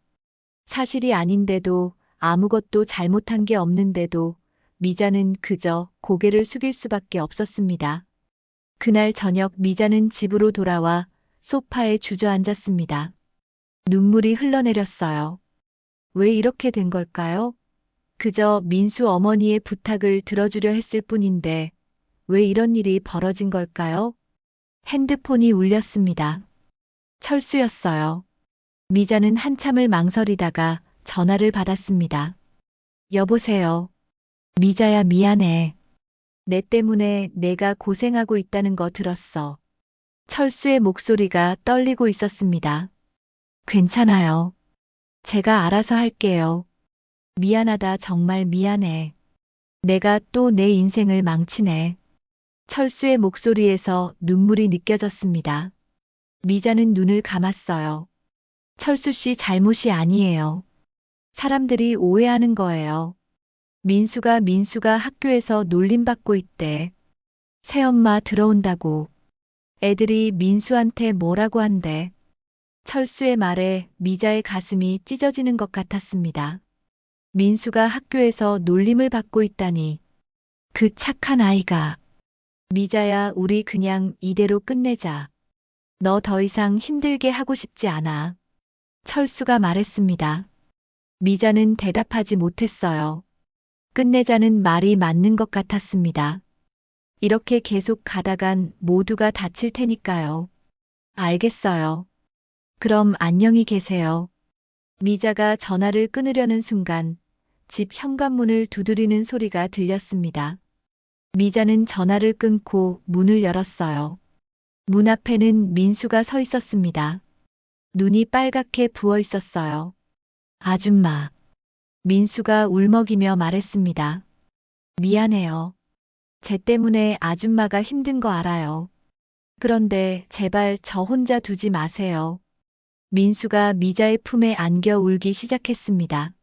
사실이 아닌데도 아무것도 잘못한 게 없는데도 미자는 그저 고개를 숙일 수밖에 없었습니다. 그날 저녁 미자는 집으로 돌아와 소파에 주저앉았습니다. 눈물이 흘러내렸어요. 왜 이렇게 된 걸까요? 그저 민수 어머니의 부탁을 들어주려 했을 뿐인데 왜 이런 일이 벌어진 걸까요? 핸드폰이 울렸습니다. 철수였어요. 미자는 한참을 망설이다가 전화를 받았습니다. 여보세요. 미자야, 미안해. 내 때문에 내가 고생하고 있다는 거 들었어. 철수의 목소리가 떨리고 있었습니다. 괜찮아요. 제가 알아서 할게요. 미안하다, 정말 미안해. 내가 또 내 인생을 망치네. 철수의 목소리에서 눈물이 느껴졌습니다. 미자는 눈을 감았어요. 철수 씨 잘못이 아니에요. 사람들이 오해하는 거예요. 민수가 학교에서 놀림받고 있대. 새엄마 들어온다고. 애들이 민수한테 뭐라고 한대. 철수의 말에 미자의 가슴이 찢어지는 것 같았습니다. 민수가 학교에서 놀림을 받고 있다니. 그 착한 아이가. 미자야, 우리 그냥 이대로 끝내자. 너 더 이상 힘들게 하고 싶지 않아. 철수가 말했습니다. 미자는 대답하지 못했어요. 끝내자는 말이 맞는 것 같았습니다. 이렇게 계속 가다간 모두가 다칠 테니까요. 알겠어요. 그럼 안녕히 계세요. 미자가 전화를 끊으려는 순간 집 현관문을 두드리는 소리가 들렸습니다. 미자는 전화를 끊고 문을 열었어요. 문 앞에는 민수가 서 있었습니다. 눈이 빨갛게 부어 있었어요. 아줌마. 민수가 울먹이며 말했습니다. 미안해요. 쟤 때문에 아줌마가 힘든 거 알아요. 그런데 제발 저 혼자 두지 마세요. 민수가 미자의 품에 안겨 울기 시작했습니다.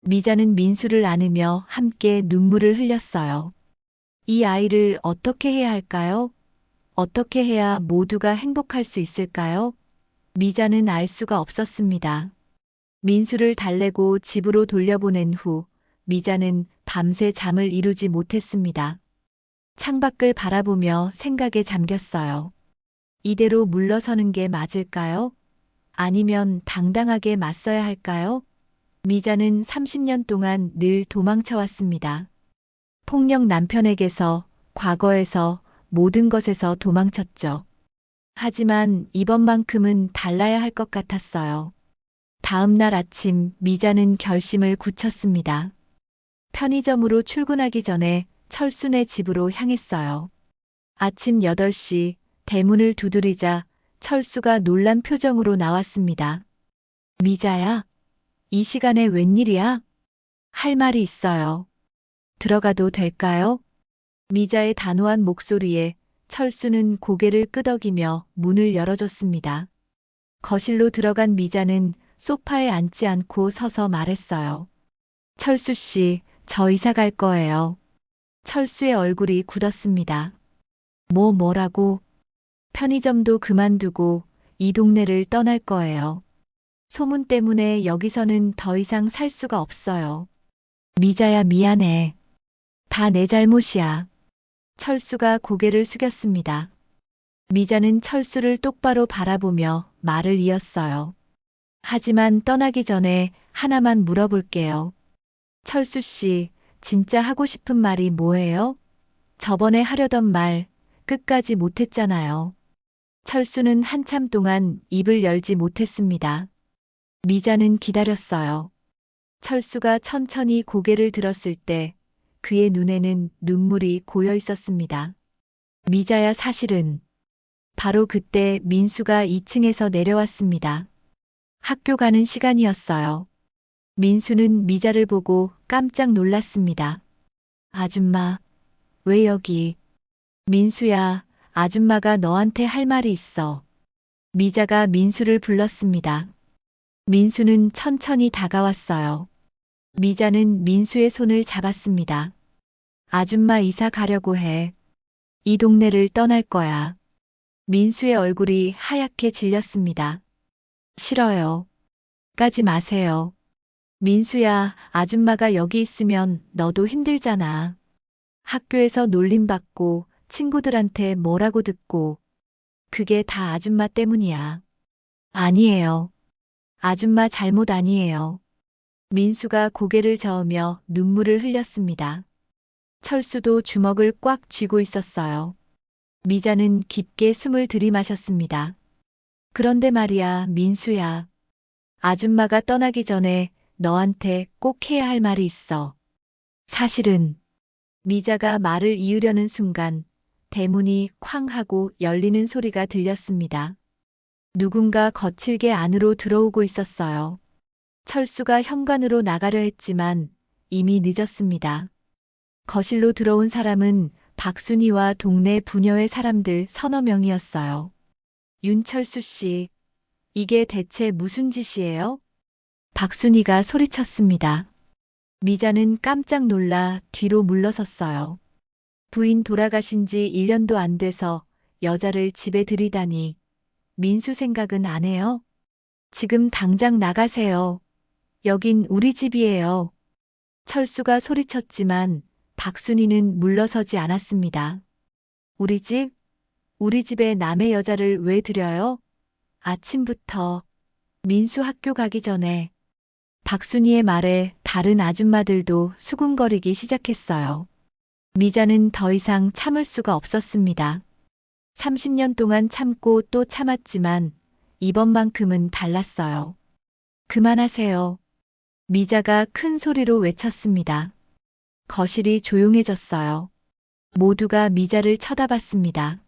미자는 민수를 안으며 함께 눈물을 흘렸어요. 이 아이를 어떻게 해야 할까요? 어떻게 해야 모두가 행복할 수 있을까요? 미자는 알 수가 없었습니다. 민수를 달래고 집으로 돌려보낸 후 미자는 밤새 잠을 이루지 못했습니다. 창밖을 바라보며 생각에 잠겼어요. 이대로 물러서는 게 맞을까요? 아니면 당당하게 맞서야 할까요? 미자는 30년 동안 늘 도망쳐왔습니다. 폭력 남편에게서, 과거에서, 모든 것에서 도망쳤죠. 하지만 이번만큼은 달라야 할 것 같았어요. 다음 날 아침 미자는 결심을 굳혔습니다. 편의점으로 출근하기 전에 철수네 집으로 향했어요. 아침 8시 대문을 두드리자 철수가 놀란 표정으로 나왔습니다. 미자야, 이 시간에 웬일이야? 할 말이 있어요. 들어가도 될까요? 미자의 단호한 목소리에 철수는 고개를 끄덕이며 문을 열어줬습니다. 거실로 들어간 미자는 소파에 앉지 않고 서서 말했어요. 철수 씨, 저 이사 갈 거예요. 철수의 얼굴이 굳었습니다. 뭐라고? 편의점도 그만두고 이 동네를 떠날 거예요. 소문 때문에 여기서는 더 이상 살 수가 없어요. 미자야, 미안해. 다 내 잘못이야. 철수가 고개를 숙였습니다. 미자는 철수를 똑바로 바라보며 말을 이었어요. 하지만 떠나기 전에 하나만 물어볼게요. 철수 씨, 진짜 하고 싶은 말이 뭐예요? 저번에 하려던 말 끝까지 못했잖아요. 철수는 한참 동안 입을 열지 못했습니다. 미자는 기다렸어요. 철수가 천천히 고개를 들었을 때 그의 눈에는 눈물이 고여 있었습니다. 미자야, 사실은 바로 그때 민수가 2층에서 내려왔습니다. 학교 가는 시간이었어요. 민수는 미자를 보고 깜짝 놀랐습니다. 아줌마, 왜 여기? 민수야, 아줌마가 너한테 할 말이 있어. 미자가 민수를 불렀습니다. 민수는 천천히 다가왔어요. 미자는 민수의 손을 잡았습니다. 아줌마 이사 가려고 해. 이 동네를 떠날 거야. 민수의 얼굴이 하얗게 질렸습니다. 싫어요. 가지 마세요. 민수야, 아줌마가 여기 있으면 너도 힘들잖아. 학교에서 놀림받고 친구들한테 뭐라고 듣고 그게 다 아줌마 때문이야. 아니에요. 아줌마 잘못 아니에요. 민수가 고개를 저으며 눈물을 흘렸습니다. 철수도 주먹을 꽉 쥐고 있었어요. 미자는 깊게 숨을 들이마셨습니다. 그런데 말이야, 민수야. 아줌마가 떠나기 전에 너한테 꼭 해야 할 말이 있어. 사실은 미자가 말을 이으려는 순간 대문이 쾅 하고 열리는 소리가 들렸습니다. 누군가 거칠게 안으로 들어오고 있었어요. 철수가 현관으로 나가려 했지만 이미 늦었습니다. 거실로 들어온 사람은 박순이와 동네 부녀의 사람들 서너 명이었어요. 윤철수 씨, 이게 대체 무슨 짓이에요? 박순이가 소리쳤습니다. 미자는 깜짝 놀라 뒤로 물러섰어요. 부인 돌아가신 지 1년도 안 돼서 여자를 집에 들이다니. 민수 생각은 안 해요? 지금 당장 나가세요. 여긴 우리 집이에요. 철수가 소리쳤지만 박순이는 물러서지 않았습니다. 우리 집? 우리 집에 남의 여자를 왜 들여요? 아침부터 민수 학교 가기 전에 박순이의 말에 다른 아줌마들도 수군거리기 시작했어요. 미자는 더 이상 참을 수가 없었습니다. 30년 동안 참고 또 참았지만 이번만큼은 달랐어요. 그만하세요. 미자가 큰 소리로 외쳤습니다. 거실이 조용해졌어요. 모두가 미자를 쳐다봤습니다.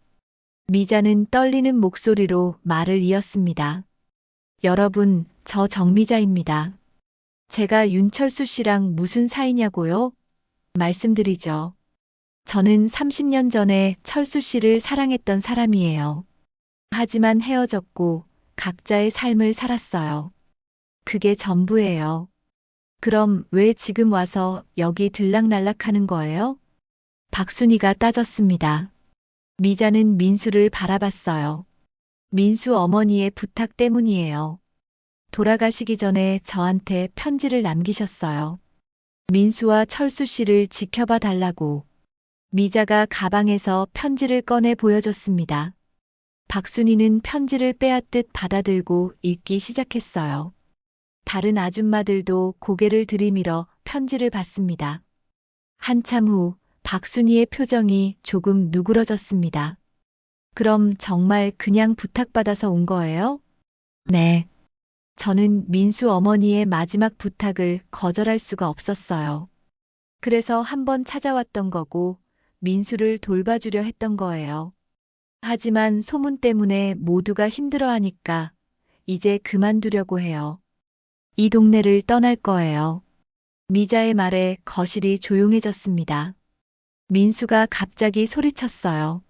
미자는 떨리는 목소리로 말을 이었습니다. 여러분, 저 정미자입니다. 제가 윤철수 씨랑 무슨 사이냐고요? 말씀드리죠. 저는 30년 전에 철수 씨를 사랑했던 사람이에요. 하지만 헤어졌고 각자의 삶을 살았어요. 그게 전부예요. 그럼 왜 지금 와서 여기 들락날락하는 거예요? 박순이가 따졌습니다. 미자는 민수를 바라봤어요. 민수 어머니의 부탁 때문이에요. 돌아가시기 전에 저한테 편지를 남기셨어요. 민수와 철수 씨를 지켜봐 달라고. 미자가 가방에서 편지를 꺼내 보여줬습니다. 박순이는 편지를 빼앗듯 받아들고 읽기 시작했어요. 다른 아줌마들도 고개를 들이밀어 편지를 봤습니다. 한참 후 박순이의 표정이 조금 누그러졌습니다. 그럼 정말 그냥 부탁받아서 온 거예요? 네. 저는 민수 어머니의 마지막 부탁을 거절할 수가 없었어요. 그래서 한번 찾아왔던 거고 민수를 돌봐주려 했던 거예요. 하지만 소문 때문에 모두가 힘들어하니까 이제 그만두려고 해요. 이 동네를 떠날 거예요. 미자의 말에 거실이 조용해졌습니다. 민수가 갑자기 소리쳤어요.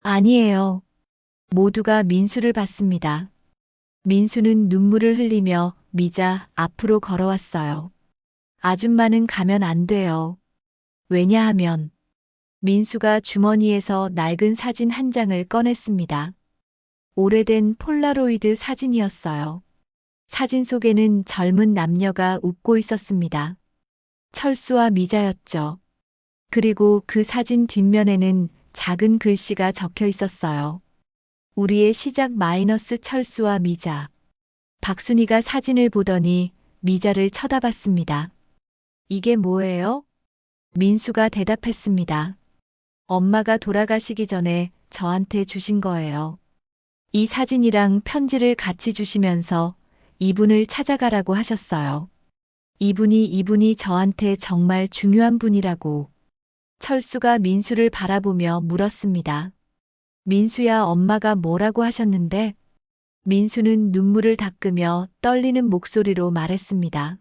아니에요. 모두가 민수를 봤습니다. 민수는 눈물을 흘리며 미자 앞으로 걸어왔어요. 아줌마는 가면 안 돼요. 왜냐하면 민수가 주머니에서 낡은 사진 한 장을 꺼냈습니다. 오래된 폴라로이드 사진이었어요. 사진 속에는 젊은 남녀가 웃고 있었습니다. 철수와 미자였죠. 그리고 그 사진 뒷면에는 작은 글씨가 적혀 있었어요. 우리의 시작 마이너스 철수와 미자. 박순이가 사진을 보더니 미자를 쳐다봤습니다. 이게 뭐예요? 민수가 대답했습니다. 엄마가 돌아가시기 전에 저한테 주신 거예요. 이 사진이랑 편지를 같이 주시면서 이분을 찾아가라고 하셨어요. 이분이 저한테 정말 중요한 분이라고. 철수가 민수를 바라보며 물었습니다. 민수야, 엄마가 뭐라고 하셨는데? 민수는 눈물을 닦으며 떨리는 목소리로 말했습니다.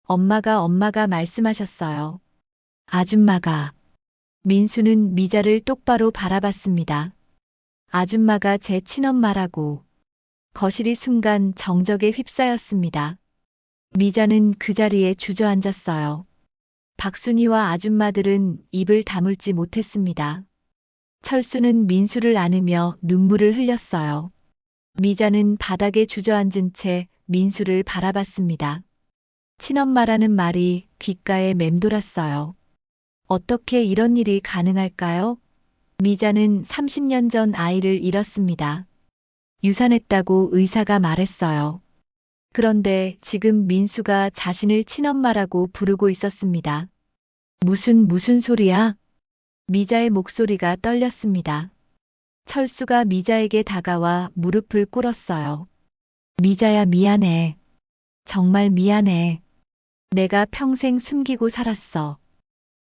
엄마가 말씀하셨어요. 아줌마가. 민수는 미자를 똑바로 바라봤습니다. 아줌마가 제 친엄마라고. 거실이 순간 정적에 휩싸였습니다. 미자는 그 자리에 주저앉았어요. 박순이와 아줌마들은 입을 다물지 못했습니다. 철수는 민수를 안으며 눈물을 흘렸어요. 미자는 바닥에 주저앉은 채 민수를 바라봤습니다. 친엄마라는 말이 귓가에 맴돌았어요. 어떻게 이런 일이 가능할까요? 미자는 30년 전 아이를 잃었습니다. 유산했다고 의사가 말했어요. 그런데 지금 민수가 자신을 친엄마라고 부르고 있었습니다. 무슨 소리야? 미자의 목소리가 떨렸습니다. 철수가 미자에게 다가와 무릎을 꿇었어요. 미자야, 미안해. 정말 미안해. 내가 평생 숨기고 살았어.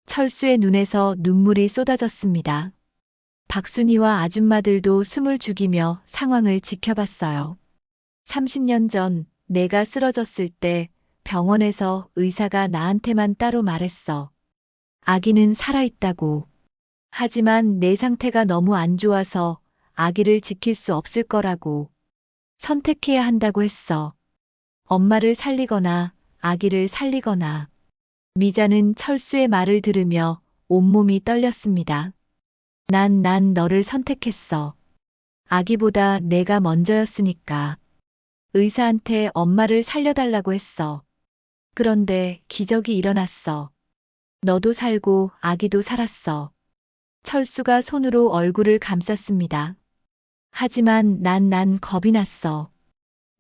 철수의 눈에서 눈물이 쏟아졌습니다. 박순이와 아줌마들도 숨을 죽이며 상황을 지켜봤어요. 30년 전 내가 쓰러졌을 때 병원에서 의사가 나한테만 따로 말했어. 아기는 살아있다고. 하지만 내 상태가 너무 안 좋아서 아기를 지킬 수 없을 거라고. 선택해야 한다고 했어. 엄마를 살리거나 아기를 살리거나. 미자는 철수의 말을 들으며 온몸이 떨렸습니다. 난 너를 선택했어. 아기보다 내가 먼저였으니까. 의사한테 엄마를 살려달라고 했어. 그런데 기적이 일어났어. 너도 살고 아기도 살았어. 철수가 손으로 얼굴을 감쌌습니다. 하지만 난 겁이 났어.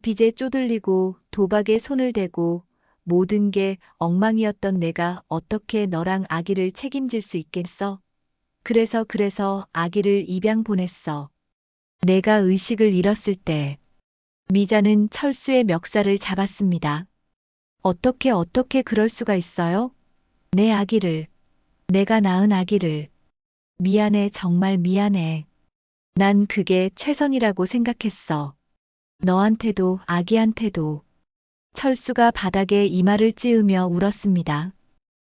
빚에 쪼들리고 도박에 손을 대고 모든 게 엉망이었던 내가 어떻게 너랑 아기를 책임질 수 있겠어? 그래서 아기를 입양 보냈어. 내가 의식을 잃었을 때. 미자는 철수의 멱살을 잡았습니다. 어떻게 그럴 수가 있어요? 내 아기를. 내가 낳은 아기를. 미안해, 정말 미안해. 난 그게 최선이라고 생각했어. 너한테도 아기한테도. 철수가 바닥에 이마를 찌으며 울었습니다.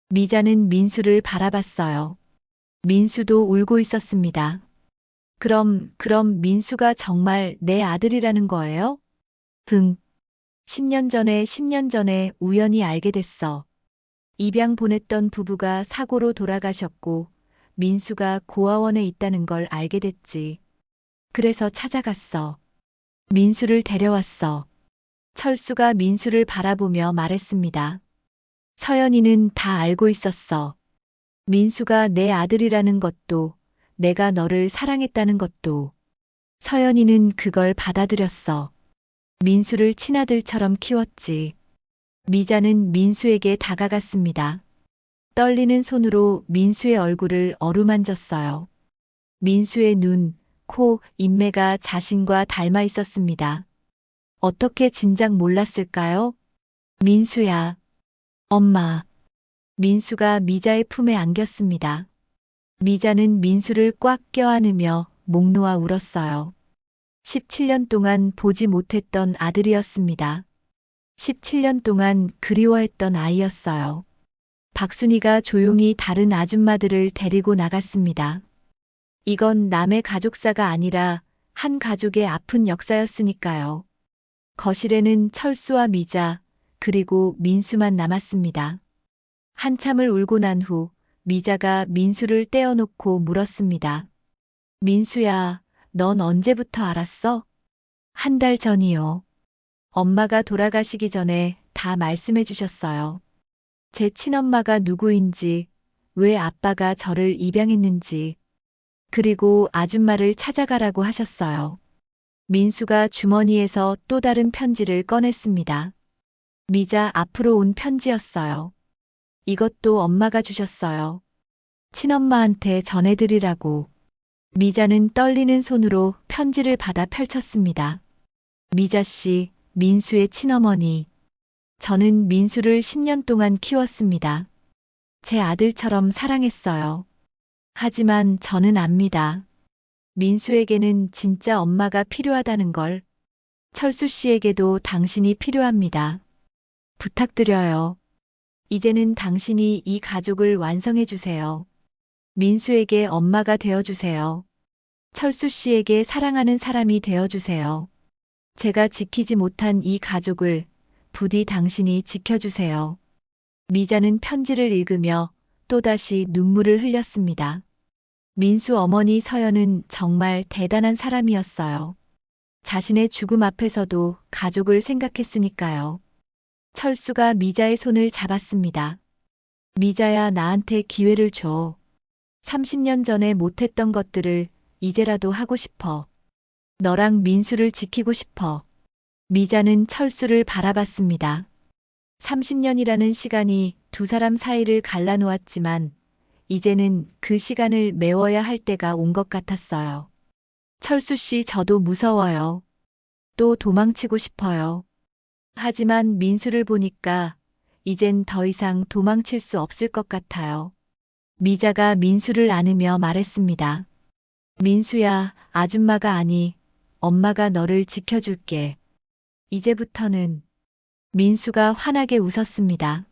미자는 민수를 바라봤어요. 민수도 울고 있었습니다. 그럼 민수가 정말 내 아들이라는 거예요? 10년 전에 우연히 알게 됐어. 입양 보냈던 부부가 사고로 돌아가셨고 민수가 고아원에 있다는 걸 알게 됐지. 그래서 찾아갔어. 민수를 데려왔어. 철수가 민수를 바라보며 말했습니다. 서연이는 다 알고 있었어. 민수가 내 아들이라는 것도, 내가 너를 사랑했다는 것도. 서연이는 그걸 받아들였어. 민수를 친아들처럼 키웠지. 미자는 민수에게 다가갔습니다. 떨리는 손으로 민수의 얼굴을 어루만졌어요. 민수의 눈, 코, 인매가 자신과 닮아 있었습니다. 어떻게 진작 몰랐을까요? 민수야. 엄마. 민수가 미자의 품에 안겼습니다. 미자는 민수를 꽉 껴안으며 목 놓아 울었어요. 17년 동안 보지 못했던 아들이었습니다. 17년 동안 그리워했던 아이였어요. 박순이가 조용히 다른 아줌마들을 데리고 나갔습니다. 이건 남의 가족사가 아니라 한 가족의 아픈 역사였으니까요. 거실에는 철수와 미자, 그리고 민수만 남았습니다. 한참을 울고 난 후 미자가 민수를 떼어놓고 물었습니다. 민수야, 넌 언제부터 알았어? 한 달 전이요. 엄마가 돌아가시기 전에 다 말씀해 주셨어요. 제 친엄마가 누구인지, 왜 아빠가 저를 입양했는지, 그리고 아줌마를 찾아가라고 하셨어요. 민수가 주머니에서 또 다른 편지를 꺼냈습니다. 미자 앞으로 온 편지였어요. 이것도 엄마가 주셨어요. 친엄마한테 전해드리라고. 미자는 떨리는 손으로 편지를 받아 펼쳤습니다. 미자 씨, 민수의 친어머니. 저는 민수를 10년 동안 키웠습니다. 제 아들처럼 사랑했어요. 하지만 저는 압니다. 민수에게는 진짜 엄마가 필요하다는 걸. 철수 씨에게도 당신이 필요합니다. 부탁드려요. 이제는 당신이 이 가족을 완성해 주세요. 민수에게 엄마가 되어 주세요. 철수 씨에게 사랑하는 사람이 되어 주세요. 제가 지키지 못한 이 가족을 부디 당신이 지켜주세요. 미자는 편지를 읽으며 또다시 눈물을 흘렸습니다. 민수 어머니 서연은 정말 대단한 사람이었어요. 자신의 죽음 앞에서도 가족을 생각했으니까요. 철수가 미자의 손을 잡았습니다. 미자야, 나한테 기회를 줘. 30년 전에 못했던 것들을 이제라도 하고 싶어. 너랑 민수를 지키고 싶어. 미자는 철수를 바라봤습니다. 30년이라는 시간이 두 사람 사이를 갈라놓았지만 이제는 그 시간을 메워야 할 때가 온 것 같았어요. 철수 씨, 저도 무서워요. 또 도망치고 싶어요. 하지만 민수를 보니까 이젠 더 이상 도망칠 수 없을 것 같아요. 미자가 민수를 안으며 말했습니다. 민수야, 아줌마가 아니, 엄마가 너를 지켜줄게. 이제부터는. 민수가 환하게 웃었습니다.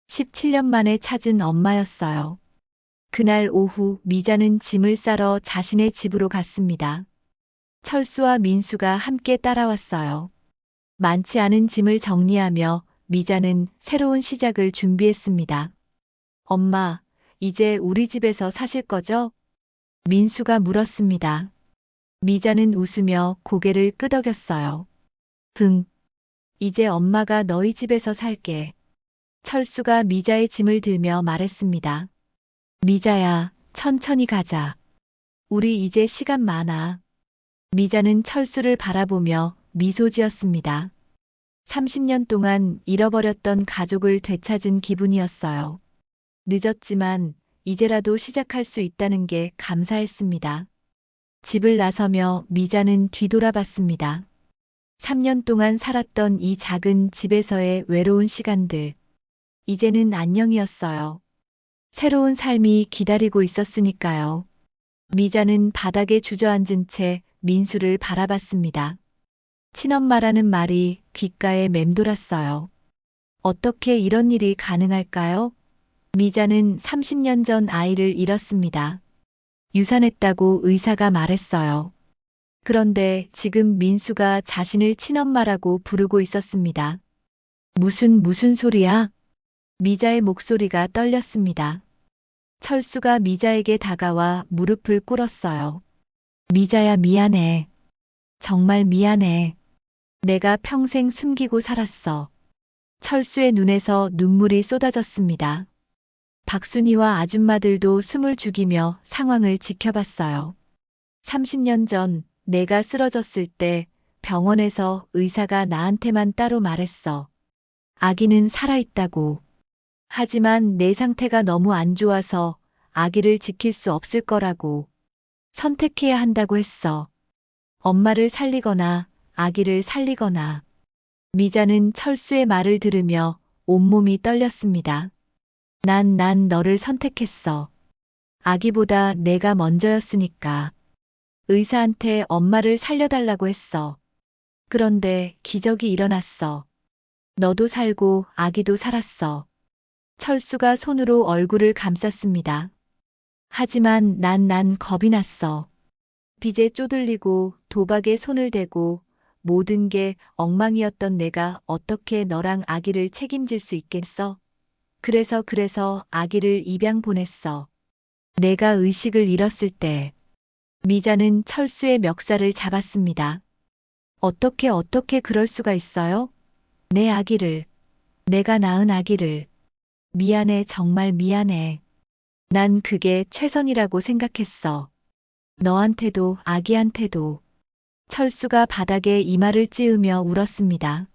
17년 만에 찾은 엄마였어요. 그날 오후 미자는 짐을 싸러 자신의 집으로 갔습니다. 철수와 민수가 함께 따라왔어요. 많지 않은 짐을 정리하며 미자는 새로운 시작을 준비했습니다. 엄마, 이제 우리 집에서 사실 거죠? 민수가 물었습니다. 미자는 웃으며 고개를 끄덕였어요. 응, 이제 엄마가 너희 집에서 살게. 철수가 미자의 짐을 들며 말했습니다. 미자야, 천천히 가자. 우리 이제 시간 많아. 미자는 철수를 바라보며 미소 지었습니다. 30년 동안 잃어버렸던 가족을 되찾은 기분이었어요. 늦었지만 이제라도 시작할 수 있다는 게 감사했습니다. 집을 나서며 미자는 뒤돌아봤습니다. 3년 동안 살았던 이 작은 집에서의 외로운 시간들. 이제는 안녕이었어요. 새로운 삶이 기다리고 있었으니까요. 미자는 바닥에 주저앉은 채 민수를 바라봤습니다. 친엄마라는 말이 귓가에 맴돌았어요. 어떻게 이런 일이 가능할까요? 미자는 30년 전 아이를 잃었습니다. 유산했다고 의사가 말했어요. 그런데 지금 민수가 자신을 친엄마라고 부르고 있었습니다. 무슨 소리야? 미자의 목소리가 떨렸습니다. 철수가 미자에게 다가와 무릎을 꿇었어요. 미자야, 미안해. 정말 미안해. 내가 평생 숨기고 살았어. 철수의 눈에서 눈물이 쏟아졌습니다. 박순이와 아줌마들도 숨을 죽이며 상황을 지켜봤어요. 30년 전 내가 쓰러졌을 때 병원에서 의사가 나한테만 따로 말했어. 아기는 살아있다고. 하지만 내 상태가 너무 안 좋아서 아기를 지킬 수 없을 거라고. 선택해야 한다고 했어. 엄마를 살리거나 아기를 살리거나. 미자는 철수의 말을 들으며 온몸이 떨렸습니다. 난 너를 선택했어. 아기보다 내가 먼저였으니까. 의사한테 엄마를 살려달라고 했어. 그런데 기적이 일어났어. 너도 살고 아기도 살았어. 철수가 손으로 얼굴을 감쌌습니다. 하지만 난 겁이 났어. 빚에 쪼들리고 도박에 손을 대고 모든 게 엉망이었던 내가 어떻게 너랑 아기를 책임질 수 있겠어? 그래서 아기를 입양 보냈어. 내가 의식을 잃었을 때. 미자는 철수의 멱살을 잡았습니다. 어떻게 그럴 수가 있어요? 내 아기를. 내가 낳은 아기를. 미안해, 정말 미안해. 난 그게 최선이라고 생각했어. 너한테도 아기한테도. 철수가 바닥에 이마를 찌으며 울었습니다.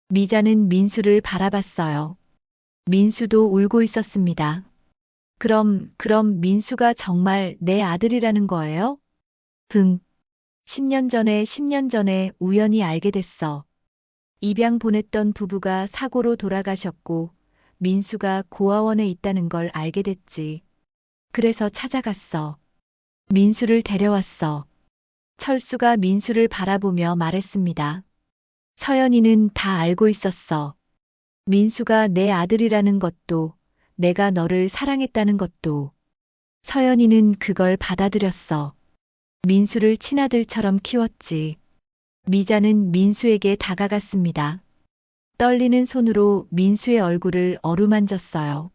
미자는 민수를 바라봤어요. 민수도 울고 있었습니다. 그럼 민수가 정말 내 아들이라는 거예요? 10년 전에 우연히 알게 됐어. 입양 보냈던 부부가 사고로 돌아가셨고 민수가 고아원에 있다는 걸 알게 됐지. 그래서 찾아갔어. 민수를 데려왔어. 철수가 민수를 바라보며 말했습니다. 서연이는 다 알고 있었어. 민수가 내 아들이라는 것도, 내가 너를 사랑했다는 것도. 서연이는 그걸 받아들였어. 민수를 친아들처럼 키웠지. 미자는 민수에게 다가갔습니다. 떨리는 손으로 민수의 얼굴을 어루만졌어요.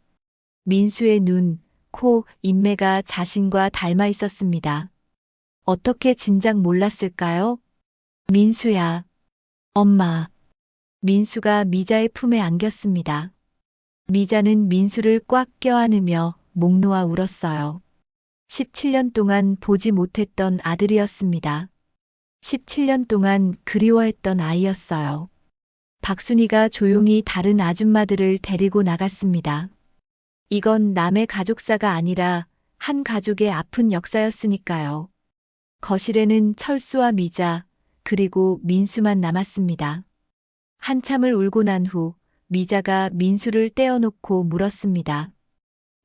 민수의 눈, 코, 인매가 자신과 닮아 있었습니다. 어떻게 진작 몰랐을까요? 민수야. 엄마. 민수가 미자의 품에 안겼습니다. 미자는 민수를 꽉 껴안으며 목 놓아 울었어요. 17년 동안 보지 못했던 아들이었습니다. 17년 동안 그리워했던 아이였어요. 박순이가 조용히 다른 아줌마들을 데리고 나갔습니다. 이건 남의 가족사가 아니라 한 가족의 아픈 역사였으니까요. 거실에는 철수와 미자, 그리고 민수만 남았습니다. 한참을 울고 난 후 미자가 민수를 떼어놓고 물었습니다.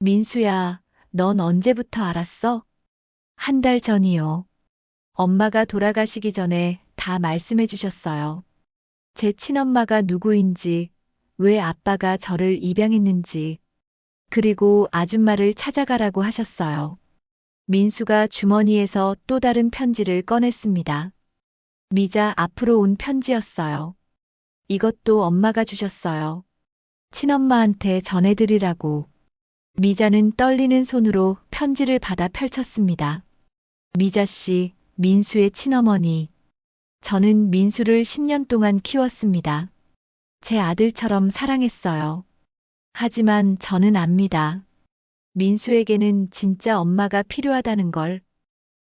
민수야, 넌 언제부터 알았어? 한 달 전이요. 엄마가 돌아가시기 전에 다 말씀해 주셨어요. 제 친엄마가 누구인지, 왜 아빠가 저를 입양했는지, 그리고 아줌마를 찾아가라고 하셨어요. 민수가 주머니에서 또 다른 편지를 꺼냈습니다. 미자 앞으로 온 편지였어요. 이것도 엄마가 주셨어요. 친엄마한테 전해드리라고. 미자는 떨리는 손으로 편지를 받아 펼쳤습니다. 미자 씨, 민수의 친어머니. 저는 민수를 10년 동안 키웠습니다. 제 아들처럼 사랑했어요. 하지만 저는 압니다. 민수에게는 진짜 엄마가 필요하다는 걸.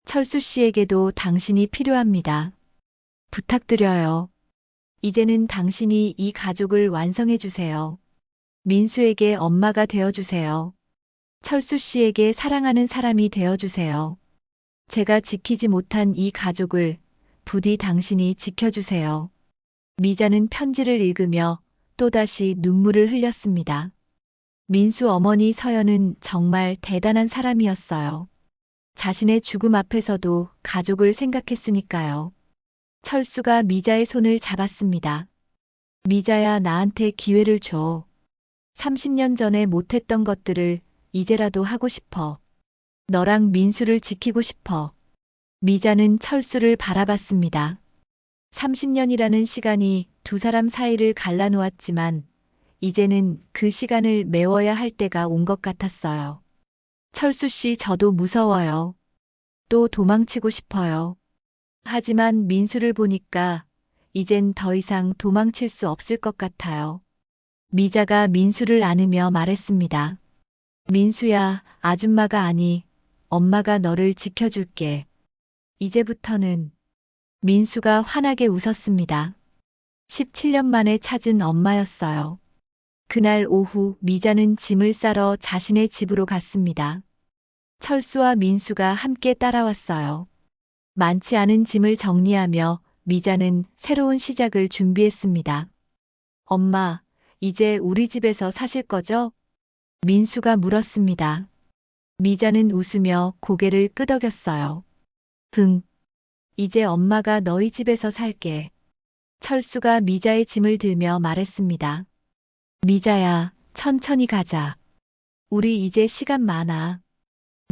철수 씨에게도 당신이 필요합니다. 부탁드려요. 이제는 당신이 이 가족을 완성해 주세요. 민수에게 엄마가 되어 주세요. 철수 씨에게 사랑하는 사람이 되어 주세요. 제가 지키지 못한 이 가족을 부디 당신이 지켜주세요. 미자는 편지를 읽으며 또다시 눈물을 흘렸습니다. 민수 어머니 서연은 정말 대단한 사람이었어요. 자신의 죽음 앞에서도 가족을 생각했으니까요. 철수가 미자의 손을 잡았습니다. 미자야, 나한테 기회를 줘. 30년 전에 못했던 것들을 이제라도 하고 싶어. 너랑 민수를 지키고 싶어. 미자는 철수를 바라봤습니다. 30년이라는 시간이 두 사람 사이를 갈라놓았지만 이제는 그 시간을 메워야 할 때가 온 것 같았어요. 철수 씨, 저도 무서워요. 또 도망치고 싶어요. 하지만 민수를 보니까 이젠 더 이상 도망칠 수 없을 것 같아요. 미자가 민수를 안으며 말했습니다. 민수야, 아줌마가 아니, 엄마가 너를 지켜줄게. 이제부터는. 민수가 환하게 웃었습니다. 17년 만에 찾은 엄마였어요. 그날 오후 미자는 짐을 싸러 자신의 집으로 갔습니다. 철수와 민수가 함께 따라왔어요. 많지 않은 짐을 정리하며 미자는 새로운 시작을 준비했습니다. 엄마, 이제 우리 집에서 사실 거죠? 민수가 물었습니다. 미자는 웃으며 고개를 끄덕였어요. 응. 이제 엄마가 너희 집에서 살게. 철수가 미자의 짐을 들며 말했습니다. 미자야, 천천히 가자. 우리 이제 시간 많아.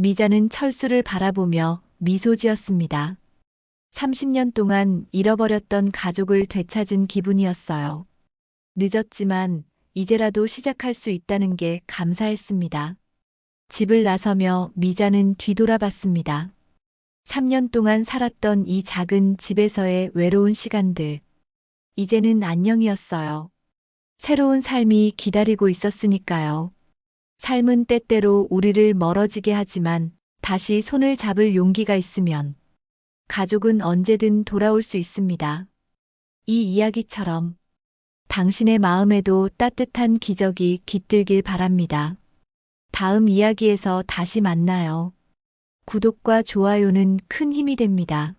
미자는 철수를 바라보며 미소 지었습니다. 30년 동안 잃어버렸던 가족을 되찾은 기분이었어요. 늦었지만 이제라도 시작할 수 있다는 게 감사했습니다. 집을 나서며 미자는 뒤돌아봤습니다. 3년 동안 살았던 이 작은 집에서의 외로운 시간들. 이제는 안녕이었어요. 새로운 삶이 기다리고 있었으니까요. 삶은 때때로 우리를 멀어지게 하지만 다시 손을 잡을 용기가 있으면 가족은 언제든 돌아올 수 있습니다. 이 이야기처럼 당신의 마음에도 따뜻한 기적이 깃들길 바랍니다. 다음 이야기에서 다시 만나요. 구독과 좋아요는 큰 힘이 됩니다.